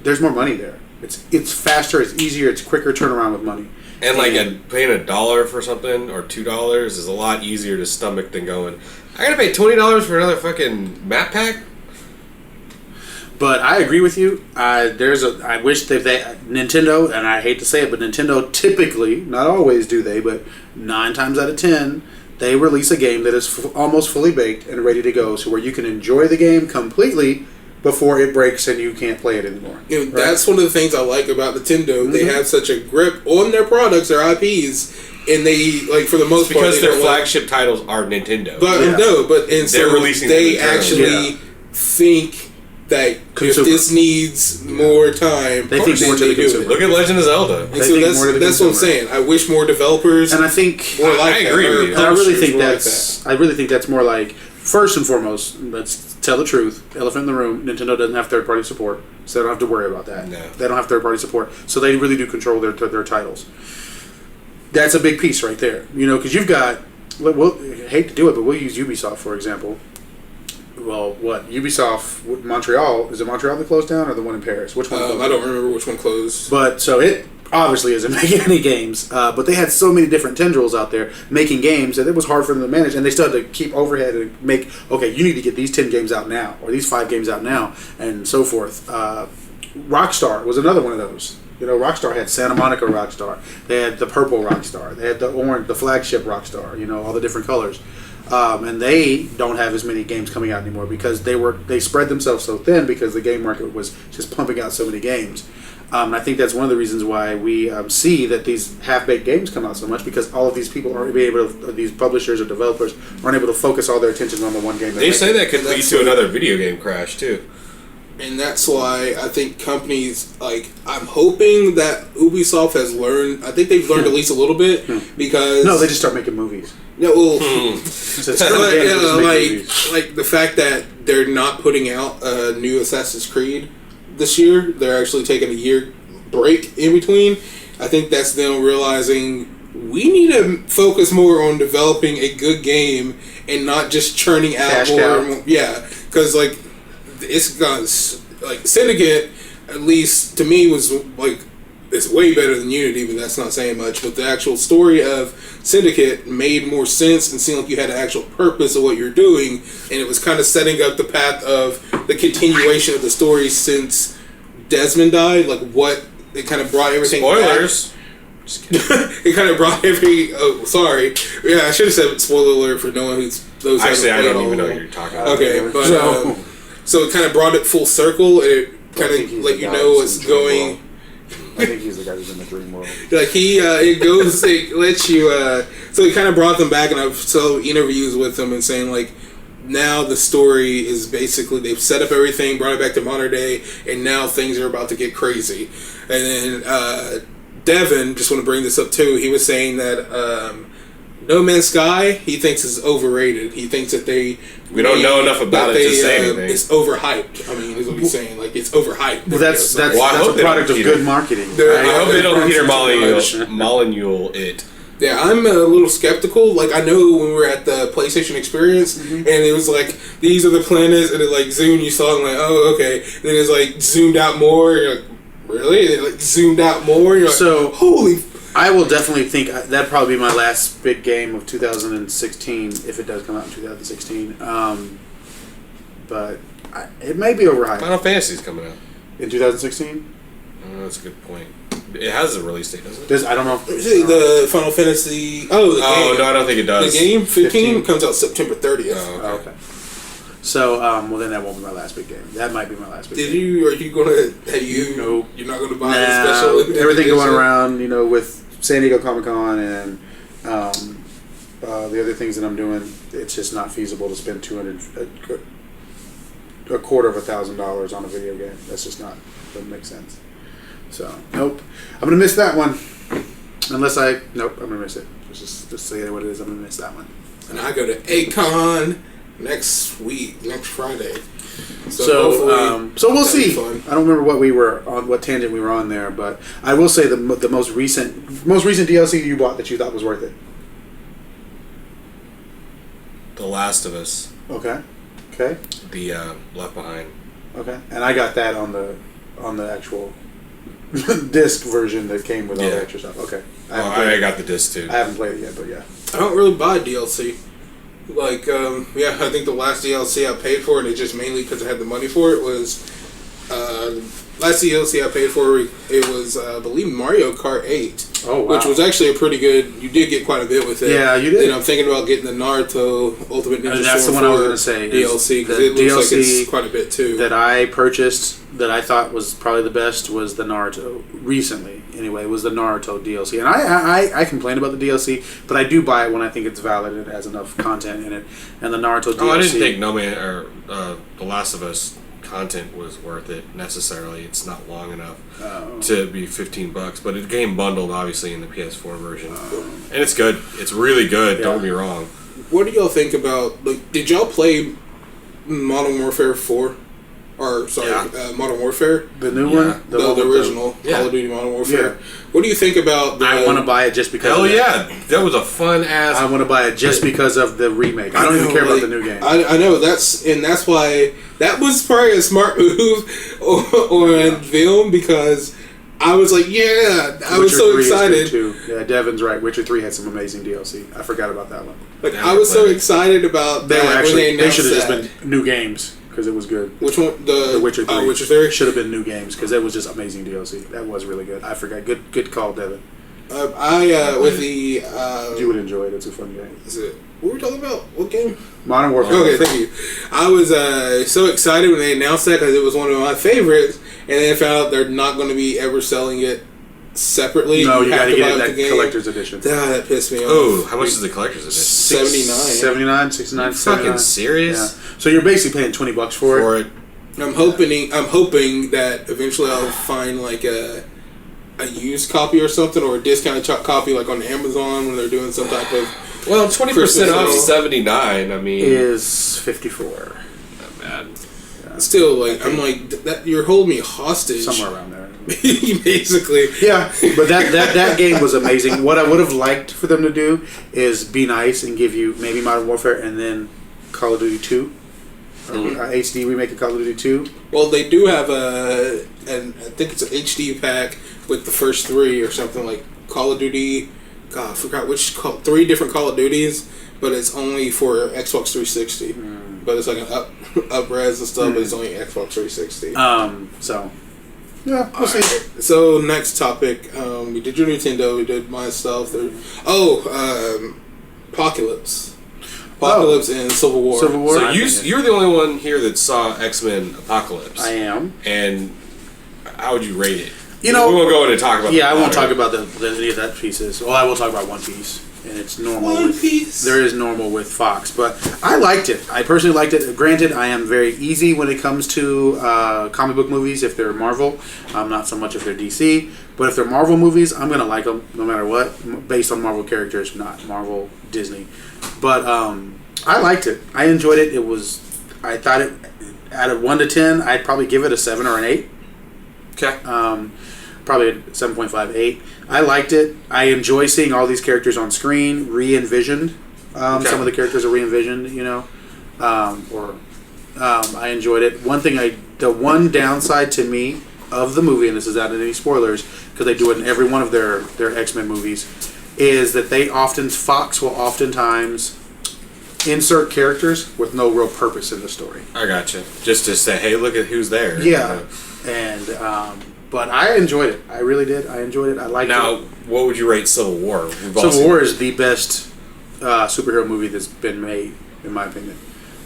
There's more money there. It's faster, it's easier, it's quicker turnaround with money. And like paying $1 for something or $2 is a lot easier to stomach than going, I gotta pay $20 for another fucking map pack. But I agree with you. I wish they Nintendo, and I hate to say it, but Nintendo typically, not always do they, but 9 times out of 10, they release a game that is almost fully baked and ready to go, so where you can enjoy the game completely before it breaks and you can't play it anymore. You know, that's one of the things I like about Nintendo. They have such a grip on their products, their IPs, and they, like, for the most part, because their flagship titles are Nintendo. But they're releasing they actually think that if this needs more time, they think more to the consumer. Look at Legend of Zelda. And so that's what I'm saying. I wish more developers, and I think more like I agree with you. And I really think that's more like, first and foremost, let's tell the truth. Elephant in the room. Nintendo doesn't have third-party support, so they don't have to worry about that. No. They don't have third-party support, so they really do control their titles. That's a big piece right there. You know, because you've got. Well, I hate to do it, but we'll use Ubisoft for example. Well, what Ubisoft Montreal, is it Montreal that closed down or the one in Paris? Which one? I don't remember which one closed. But so it obviously isn't making any games. But they had so many different tendrils out there making games that it was hard for them to manage, and they still had to keep overhead and make. Okay, you need to get these 10 games out now, or these 5 games out now, and so forth. Rockstar was another one of those. You know, Rockstar had Santa Monica Rockstar. They had the purple Rockstar. They had the orange, the flagship Rockstar. You know, all the different colors. And they don't have as many games coming out anymore because they spread themselves so thin because the game market was just pumping out so many games. And I think that's one of the reasons why we see that these half-baked games come out so much, because all of these people aren't able to, these publishers or developers aren't able to focus all their attention on the one game. They say that could lead to another video game crash too. And that's why I think companies, like, I'm hoping that Ubisoft has learned. I think they've learned at least a little bit because no, they just start making movies. No, well, movies. like the fact that they're not putting out a new Assassin's Creed this year. They're actually taking a year break in between. I think that's them realizing we need to focus more on developing a good game and not just churning out more. Yeah, because like it's got like Syndicate, at least to me, was like it's way better than Unity, but that's not saying much. But the actual story of Syndicate made more sense and seemed like you had an actual purpose of what you're doing, and it was kind of setting up the path of the continuation of the story since Desmond died. Like what it kind of brought everything. Spoilers. Back. Just kidding. It kind of brought every. Oh, sorry. Yeah, I should have said spoiler alert for no one who's those. Actually, I don't even know what you're talking about. Okay, but so it kind of brought it full circle, and it kind of let you know what's going. I think he's the guy who's in the dream world. Like it goes, it lets you. So it kind of brought them back, and I've saw interviews with them and saying like, now the story is basically they've set up everything, brought it back to modern day, and now things are about to get crazy. And then Devin, just want to bring this up too. He was saying that No Man's Sky he thinks is overrated. He thinks that we don't know enough about it to say anything. It's overhyped. I mean, is what he's saying. Like it's overhyped. Well, that's a product of good marketing. I hope they don't Peter Molyneux it. Yeah, I'm a little skeptical. Like I know when we were at the PlayStation Experience, and it was like these are the planets, and it like zoomed. You saw, and like, oh, okay. And then it's like zoomed out more. You're like, really? And it like zoomed out more. You're like, so holy. I will definitely think that'd probably be my last big game of 2016 if it does come out in 2016. But it may be overhyped. Final Fantasy's coming out in 2016. That's a good point. It has a release date, doesn't it? I don't know. The Final Fantasy. Oh, game. No, I don't think it does. The game 15 comes out September 30th. Oh, okay. So, well, then that won't be my last big game. That might be my last big game. Are you gonna? Nope. You're not gonna buy the special. Everything going around, with San Diego Comic-Con and the other things that I'm doing, it's just not feasible to spend $250,000 on a video game. That's just doesn't make sense. So, nope. I'm going to miss that one. I'm going to miss it. Just say what it is, I'm going to miss that one. And I go to A-Con next Friday. So we'll see. I don't remember what tangent we were on there, but I will say the most recent DLC you bought that you thought was worth it. The Last of Us. Okay. The Left Behind. Okay, and I got that on the actual disc version that came with all the extra stuff. Okay. I got the disc too. I haven't played it yet, but yeah. I don't really buy DLC. Like, I think the last DLC I paid for, and it's just mainly because I had the money for it, was last DLC I paid for. It was, I believe, Mario Kart 8. Oh, wow. Which was actually a pretty good. You did get quite a bit with it. Yeah, you did. And I'm thinking about getting the Naruto Ultimate Ninja That's the one I was going to say. DLC, because it looks like it's quite a bit too. That I purchased that I thought was probably the best was the Naruto. Recently, anyway, was the Naruto DLC. And I complain about the DLC, but I do buy it when I think it's valid and it has enough content in it. And the Naruto DLC. Oh, I didn't think The Last of Us content was worth it necessarily. It's not long enough to be $15, but it came bundled obviously in the PS4 version, and it's good. It's really good. Yeah. Don't get me wrong. What do y'all think about? Like, did y'all play Modern Warfare 4? Or Modern Warfare, the new one, the original Call of Duty Modern Warfare. Yeah. What do you think about? I want to buy it just because. Hell yeah, that was a fun ass. I want to buy it just because of the remake. I don't even care about the new game. I know that's why that was probably a smart move on film, because I was like, I was so excited. Too. Yeah, Devin's right. Witcher 3 had some amazing DLC. I forgot about that one. Like, I was so excited about they that. Were actually, they should have just been new games. Because it was good. Which one? The Witcher 3. Witcher 3? Should have been new games, because that was just amazing DLC. That was really good. I forgot. Good call, Devin. With the... you would enjoy it. It's a fun game. Is it... What were we talking about? What game? Modern Warfare. Okay, thank you. I was so excited when they announced that, because it was one of my favorites, and then I found out they're not going to be ever selling it separately. No, you got to get that collector's edition. That pissed me off. Oh, how much is the collector's edition? $79. 69, fucking serious? Yeah. So you're basically paying $20 for it. I'm hoping that eventually I'll find like a used copy or something, or a discounted copy like on Amazon when they're doing some type of. Well, 20% off $79. I mean, is $54. Not bad. Yeah. Still, like, I'm like that. You're holding me hostage somewhere around there. Basically, yeah. But that game was amazing. What I would have liked for them to do is be nice and give you maybe Modern Warfare and then Call of Duty 2, or HD remake of Call of Duty 2. Well, they do have I think it's an HD pack with the first 3 or something, like Call of Duty. God, I forgot which 3 different Call of Duties, but it's only for Xbox 360. But it's like an up-res and stuff, but it's only Xbox 360. So. Yeah, we'll see. Right. So, next topic. We did your Nintendo, we did my stuff. Apocalypse. Apocalypse and Civil War. Civil War. So you're the only one here that saw X-Men Apocalypse. I am. And how would you rate it? You know, we won't go in and talk about. Yeah, I won't talk about any of that pieces. Well, I will talk about One Piece, and it's normal. One Piece. There is normal with Fox, but I liked it. I personally liked it. Granted, I am very easy when it comes to comic book movies. If they're Marvel, I'm not so much if they're DC. But if they're Marvel movies, I'm gonna like them no matter what, based on Marvel characters, not Marvel Disney. But I liked it. I enjoyed it. I thought it out of 1 to 10, I'd probably give it a 7 or an 8. Okay. Probably a 7.5, 8. I liked it. I enjoy seeing all these characters on screen, re-envisioned. Some of the characters are re-envisioned, you know. I enjoyed it. The one downside to me of the movie, and this is not any spoilers, because they do it in every one of their X-Men movies, is that Fox will oftentimes insert characters with no real purpose in the story. I gotcha. Just to say, hey, look at who's there. Yeah. And but I enjoyed it. I really did. I enjoyed it. I liked it. Now, what would you rate Civil War? Civil War is the best superhero movie that's been made, in my opinion.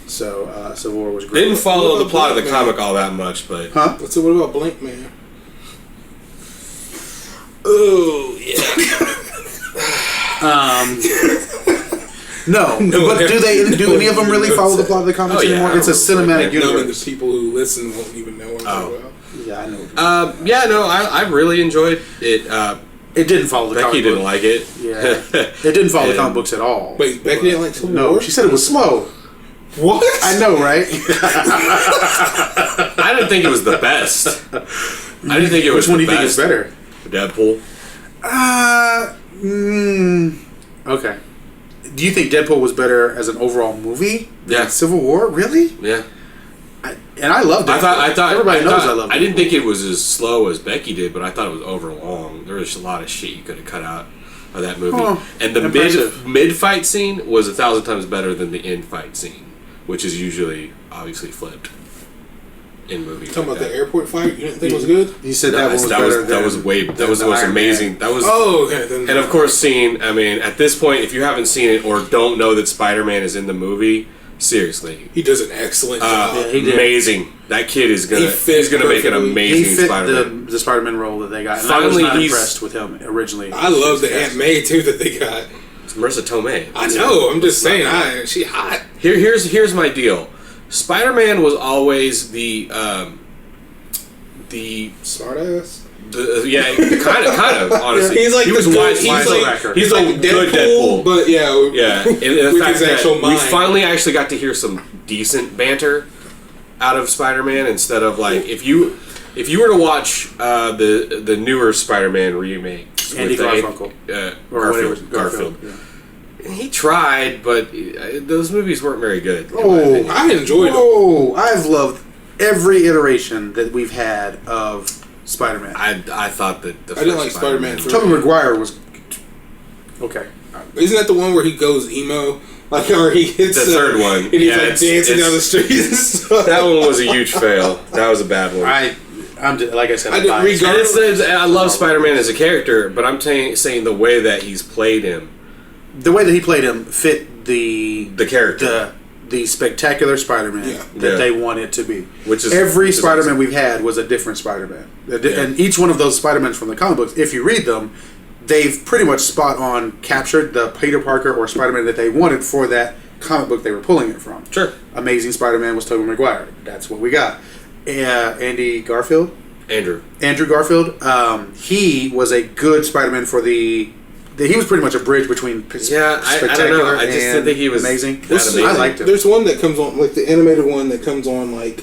So Civil War was great. Didn't follow the plot of the comic all that much, but So what about Blank Man? Oh yeah. No, but do any of them really follow the plot of the comics anymore? It's a cinematic universe. The people who listen won't even know what I'm talking about. Yeah, I know. I really enjoyed it. It didn't follow the Becky comic didn't like it. Yeah, it didn't follow the comic books at all. Wait, Becky didn't like Civil War? No, she said it was slow. What? I know, right? I didn't think it was the best. I didn't think it was. Which one do you think is better? Deadpool. Okay. Do you think Deadpool was better as an overall movie than Yeah. Civil War? Really? Yeah. I loved it. I thought everybody knows I loved it. I didn't think it was as slow as Becky did, but I thought it was over long. There was a lot of shit you could have cut out of that movie. And the mid fight scene was 1,000 times better than the end fight scene, which is usually obviously flipped in movies. Talking about the airport fight, you didn't think it was good? You said that was better. That was the most amazing. That was okay. And of course, at this point, if you haven't seen it or don't know that Spider-Man is in the movie, seriously, he does an excellent job. Yeah, he did. Amazing. That kid is gonna make an amazing He fit Spider-Man. the Spider-Man role that they got. And Finally, I was not impressed with him originally. I love the Aunt May too that they got. It's Marissa Tomei. I know. I'm just saying. She hot. Here's my deal. Spider-Man was always the smartass. Kind of. Honestly, He's like he was the wise. good, He's like good Deadpool, but yeah. And the with fact his actual that mind. we finally actually got to hear some decent banter out of Spider-Man instead of like if you were to watch the newer Spider-Man remake, Andy Garfunkel. Garfield. Yeah. He tried, but those movies weren't very good. I enjoyed them. Oh, I've loved every iteration that we've had of Spider-Man. I thought that I didn't like Spider-Man. Tobey Maguire was okay. Isn't that the one where he goes emo? Like, or he hits the third one, and he's like dancing down the street. That one was a huge fail. That was a bad one. I'm like I said, I love Spider-Man as a character, but I'm saying the way that he's played him. The way that he played him fit the character, the spectacular Spider-Man that they want it to be. Which is every Spider-Man we've had was a different Spider-Man, and each one of those Spider-Mans from the comic books, if you read them, they've pretty much spot on captured the Peter Parker or Spider-Man that they wanted for that comic book they were pulling it from. Sure. Amazing Spider-Man was Tobey Maguire. That's what we got. Andrew Garfield. He was a good Spider-Man for the. He was pretty much a bridge between spectacular I don't know. I just didn't think he was amazing. amazing. I liked him. There's one that comes on, like the animated one that comes on like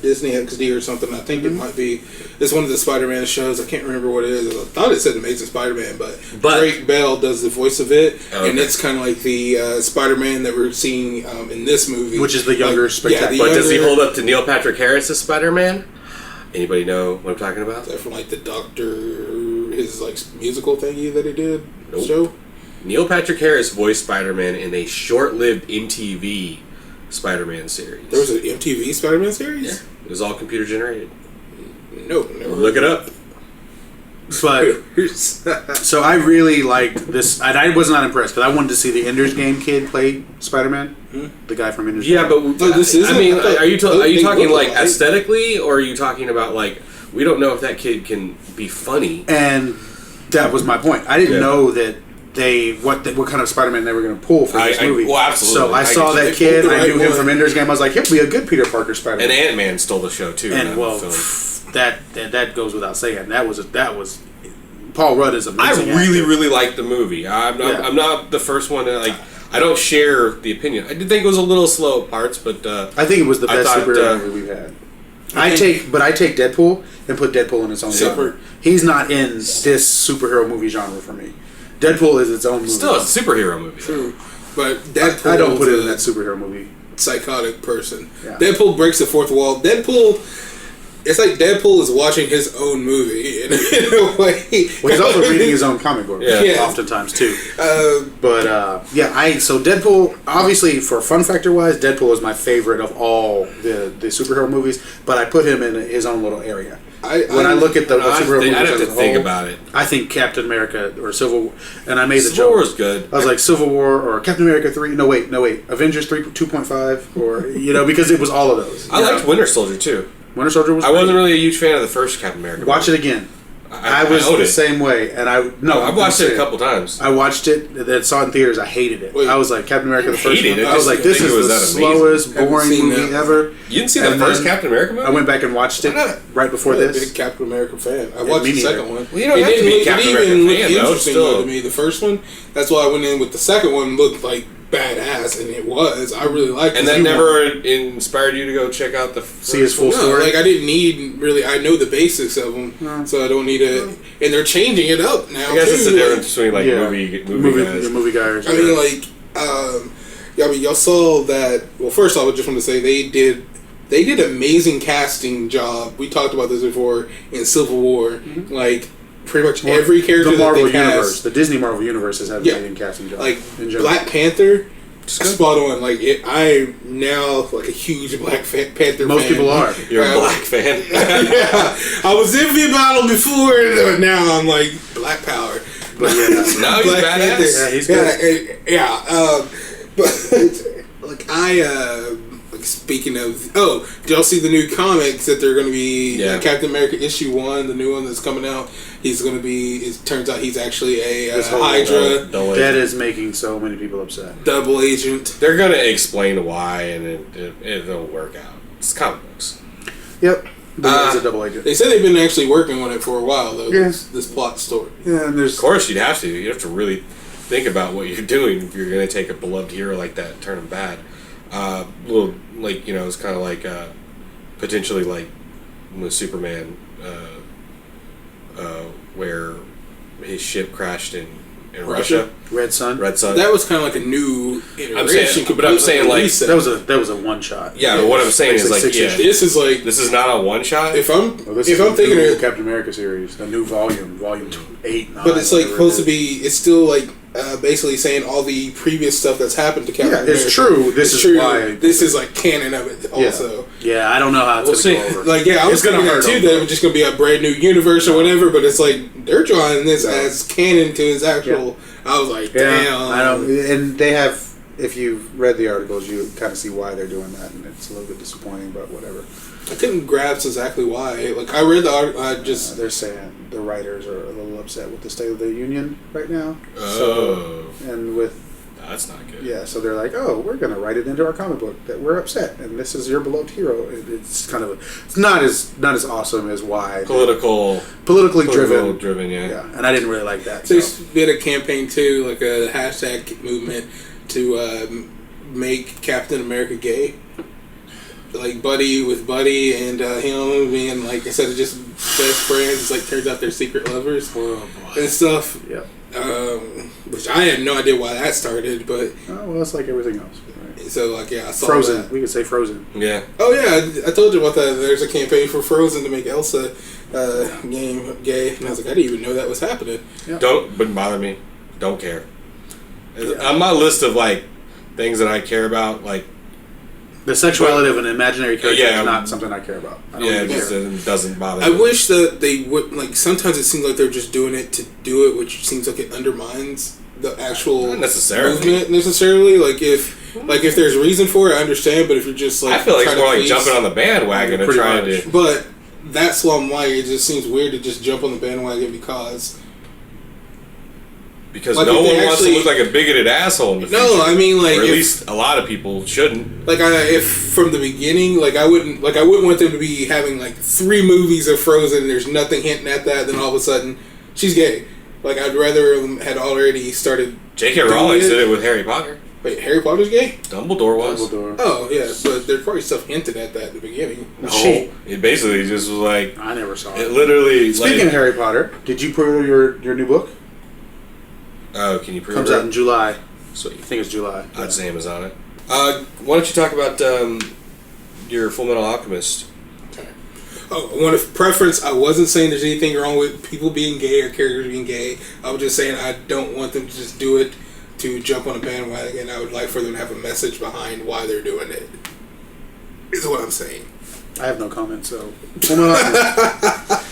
Disney XD or something. I think it might be. It's one of the Spider-Man shows. I can't remember what it is. I thought it said Amazing Spider-Man, but Drake Bell does the voice of it, and it's kind of like the Spider-Man that we're seeing in this movie, which is the younger spectacular. But does he hold up to Neil Patrick Harris as Spider-Man? Anybody know what I'm talking about? Is that from like the Doctor, his like musical thingy that he did show? Neil Patrick Harris voiced Spider-Man in a short-lived MTV Spider-Man series. There was an MTV Spider-Man series? Yeah. It was all computer generated. No, never. Look it up. But so I really liked this, and I was not impressed because I wanted to see the Ender's Game kid play Spider-Man, the guy from Ender's Game. Yeah, but this is. I mean, are you talking like aesthetically, or are you talking about like we don't know if that kid can be funny? And that was my point. I didn't know that what kind of Spider-Man they were going to pull for this movie. Well, absolutely. So I saw that kid. I knew him from Ender's Game. I was like, he'll be a good Peter Parker Spider-Man. And Ant-Man stole the show too. And that goes without saying. That was Paul Rudd is amazing. I really liked the movie. I'm not the first one to like. I don't share the opinion. I did think it was a little slow at parts, but I think it was the best superhero movie we've had. I take Deadpool and put Deadpool in its own genre. He's not in this superhero movie genre for me. Deadpool is its own movie. Still a superhero movie. True. But Deadpool, I don't put it in that superhero movie. Psychotic person. Yeah. Deadpool breaks the fourth wall. It's like Deadpool is watching his own movie in a way. Well, he's also reading his own comic book, oftentimes too. So Deadpool, obviously, for fun factor wise, Deadpool is my favorite of all the superhero movies. But I put him in his own little area. When I look at the superhero movies, I'd have to think about it. I think Captain America or Civil War, and I made the joke. Civil War is good. I was like Civil War or Captain America 3. No wait, Avengers 2.5 or because it was all of those. I liked Winter Soldier too. Winter Soldier was. I wasn't really a huge fan of the first Captain America. Watch it again. I was the same way, and I've watched it a couple times. I watched it, then saw it in theaters. I hated it. I was like Captain America the first one. I was like, this is the slowest, boring movie ever. You didn't see the first Captain America movie? I went back and watched it right before this. I'm a big Captain America fan. I watched the second one. Well, you don't have to be a Captain America fan, though. Still, to me, the first one. That's why I went in with the second one. Looked like badass, and it was. I really liked it. And that never inspired you to go check out see his full story? Like I didn't need really. I know the basics of them, so I don't need it. And they're changing it up now. I guess it's the difference between like movie guys. I mean, like, y'all saw that. Well, first off, I just want to say they did they did an amazing casting job. We talked about this before in Civil War. Like, pretty much every character that they cast. The Disney Marvel Universe has had an amazing casting job. Like, Black Panther, spot on. Like, I'm now like a huge Black Panther fan. Most people are. You're a Black fan. Yeah. I was iffy about him before, but now I'm like, Black Power. But yeah, now he's Black badass. Panther. Yeah, he's good. But like like speaking of, did y'all see the new comics that they're going to be Captain America issue 1, the new one that's coming out? He's going to be. It turns out he's actually a Hydra. That is making so many people upset. Double agent. They're going to explain why, and it'll work out. It's comic books. Yep. But he's a double agent. They said they've been actually working on it for a while, though. Yes. This plot story. Yeah, and of course you'd have to. You have to really think about what you're doing if you're going to take a beloved hero like that and turn him bad. Little, like, it's kind of like potentially like with Superman, where his ship crashed in Russia. Red Sun. That was kind of like a new iteration. I'm saying like that was a one shot. Yeah, but what I'm saying is like this is not a one shot. If I'm thinking of Captain America series, the new volume 8, 9. But it's like supposed to be. It's still like basically saying all the previous stuff that's happened to Captain America. It's true. This is why this is like canon of it. Also, yeah, I don't know how it's gonna go over. Like, I was thinking that too. That it was just gonna be a brand new universe or whatever. But it's like they're drawing this as canon to his actual. Yeah. I was like, damn. I don't. And they have. If you've read the articles, you kind of see why they're doing that, and it's a little bit disappointing, but whatever. I couldn't grasp exactly why. Like, I read the article, they're saying the writers are a little upset with the state of the union right now. Oh. That's not good. Yeah, so they're like, we're going to write it into our comic book that we're upset, and this is your beloved hero. It's kind of it's not as awesome as why politically driven. Yeah, and I didn't really like that. There's been a campaign too, like a hashtag movement to make Captain America gay. Like buddy with buddy and him being like, instead of just best friends, it's like turns out they're secret lovers and stuff. Yeah. Which I had no idea why that started, but it's like everything else. Right? So like I saw Frozen. That. We could say Frozen. Yeah. Oh yeah, I told you about that. There's a campaign for Frozen to make Elsa gay, and I was like, I didn't even know that was happening. Yeah. Wouldn't bother me. Don't care. On my list of like things that I care about, like. The sexuality of an imaginary character is not something I care about. It doesn't bother me. I wish that they would, like, sometimes it seems like they're just doing it to do it, which seems like it undermines the actual not necessarily. movement necessarily. Like if there's reason for it, I understand, but if you're just like, I feel like it's more like jumping on the bandwagon and trying to. But that's why I'm like, it just seems weird to just jump on the bandwagon because like no one wants to look like a bigoted asshole in the future. No, I mean, like, or at least a lot of people shouldn't. Like, if from the beginning, like I wouldn't want them to be having like 3 movies of Frozen and there's nothing hinting at that. Then all of a sudden, she's gay. Like, I'd rather them had already started. J.K. Rowling did it with Harry Potter. Wait, Harry Potter's gay? Dumbledore was. Oh yeah, but there's probably stuff hinted at that at the beginning. No, it basically just was like I never saw it. It literally. Speaking of Harry Potter, did you pre-order your new book? Oh, can you pre-order? Comes out in July. Sweet. I think it's July. I'd say Amazon it. Why don't you talk about your Fullmetal Alchemist? Okay. Oh, I want to preference. I wasn't saying there's anything wrong with people being gay or characters being gay. I was just saying I don't want them to just do it to jump on a bandwagon. I would like for them to have a message behind why they're doing it. Is what I'm saying. I have no comment. So Fullmetal Alchemist.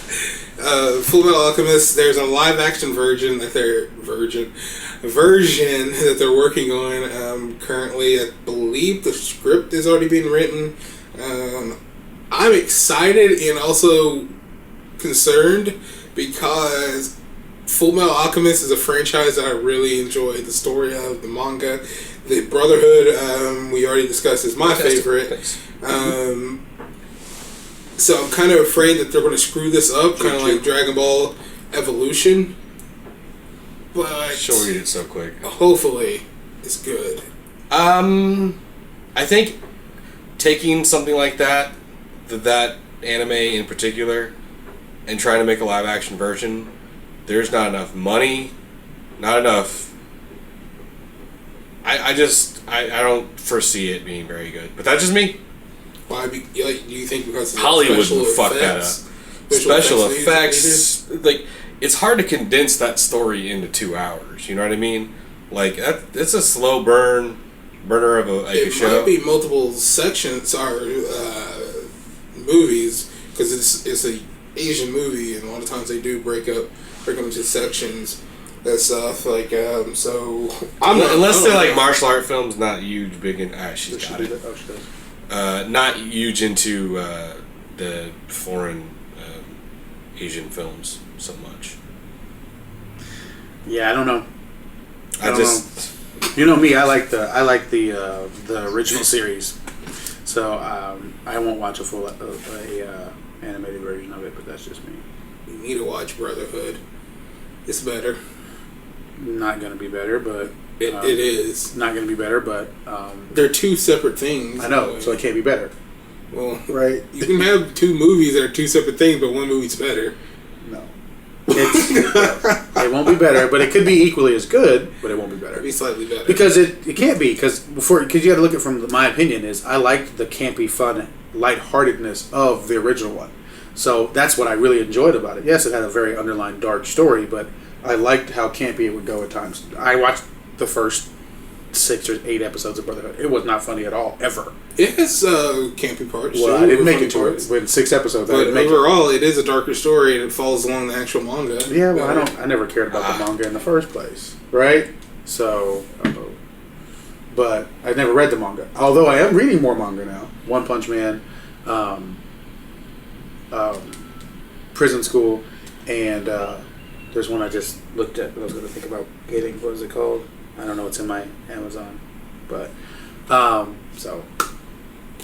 Fullmetal Alchemist. There's a live action version that they're working on currently. I believe the script is already being written. I'm excited and also concerned because Fullmetal Alchemist is a franchise that I really enjoy the story of, the manga. The Brotherhood, we already discussed, is my favorite. So I'm kind of afraid that they're going to screw this up, kind of like Dragon Ball Evolution. But she'll read it so quick. Hopefully, it's good. I think taking something like that anime in particular, and trying to make a live action version, there's not enough money, not enough. I don't foresee it being very good, but that's just me. Why? Do you think because of Hollywood special would fuck that effects? up. Special effects, like it's hard to condense that story into 2 hours. You know what I mean? Like it's a slow burner of a show. It might be multiple sections or movies because it's a Asian movie, and a lot of times they do break them into sections. That stuff so. Unless they're like martial art films, not huge, big in. She's got it. Oh, she does. Not huge into the foreign Asian films so much. Yeah, I don't know. I don't know. You know me. I like the original series, so I won't watch a full animated version of it. But that's just me. You need to watch Brotherhood. It's better. Not going to be better, but it is not going to be better. But they're two separate things. I know, so it can't be better. Well, right? You can have two movies that are two separate things, but one movie's better. No, it won't be better, but it could be equally as good, but it won't be better. It'd be slightly better because it can't be because you got to look at it from my opinion is I liked the campy, fun, lightheartedness of the original one. So that's what I really enjoyed about it. Yes, it had a very underlying dark story, but I liked how campy it would go at times. I watched the first 6 or 8 episodes of Brotherhood. It was not funny at all, ever. It has campy parts. Well, I didn't make it to it. With 6 episodes, but overall, it is a darker story, and it follows along the actual manga. Yeah, well, I never cared about the manga in the first place, right? So, but I never read the manga. Although I am reading more manga now. One Punch Man, Prison School, and there's one I just looked at that I was going to think about getting. What is it called? I don't know. It's in my Amazon, but so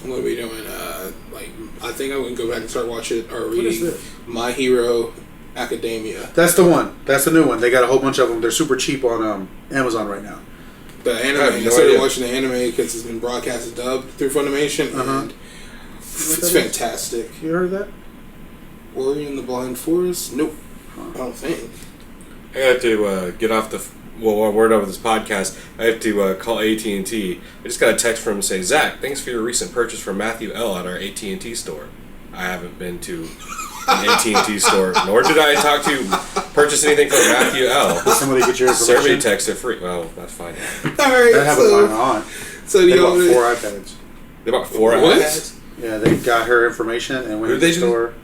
I'm going to be doing I think I'm going to go back and start watching or what is reading this? My Hero Academia. That's the one. That's the new one. They got a whole bunch of them. They're super cheap on Amazon right now. The anime. I started watching the anime because it's been broadcasted dubbed through Funimation, and it's fantastic. You heard that? Ori and the Blind Forest? Nope. I don't think. I have to get off while we're done with this podcast, I have to call AT&T. I just got a text from him saying, Zach, thanks for your recent purchase from Matthew L. at our AT&T store. I haven't been to an AT&T store, nor did I purchase anything from Matthew L. Did somebody get your information? Survey text are free. Well, that's fine. All right. That happened to my aunt. So they bought 4 iPads. They bought 4 iPads? Yeah, they got her information and went to the store.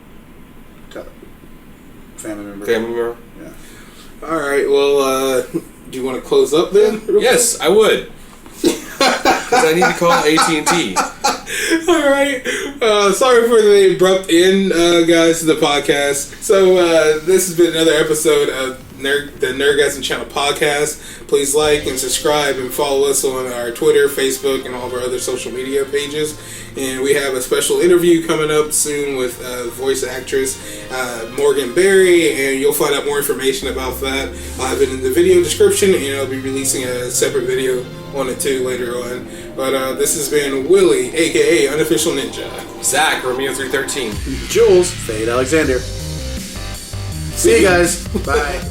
Family member. Yeah. All right. Well, do you want to close up then? Yes, I would. Because I need to call AT&T. All right. Sorry for the abrupt end, guys, to the podcast. So this has been another episode of the Nerdgasm Channel Podcast. Please like and subscribe and follow us on our Twitter, Facebook, and all of our other social media pages. And we have a special interview coming up soon with voice actress Morgan Berry, and you'll find out more information about that. I'll have it in the video description, and I'll be releasing a separate video on it too later on. But this has been Willie, aka Unofficial Ninja. Zach, Romeo 313. Jules, Fade Alexander. See you guys. Bye.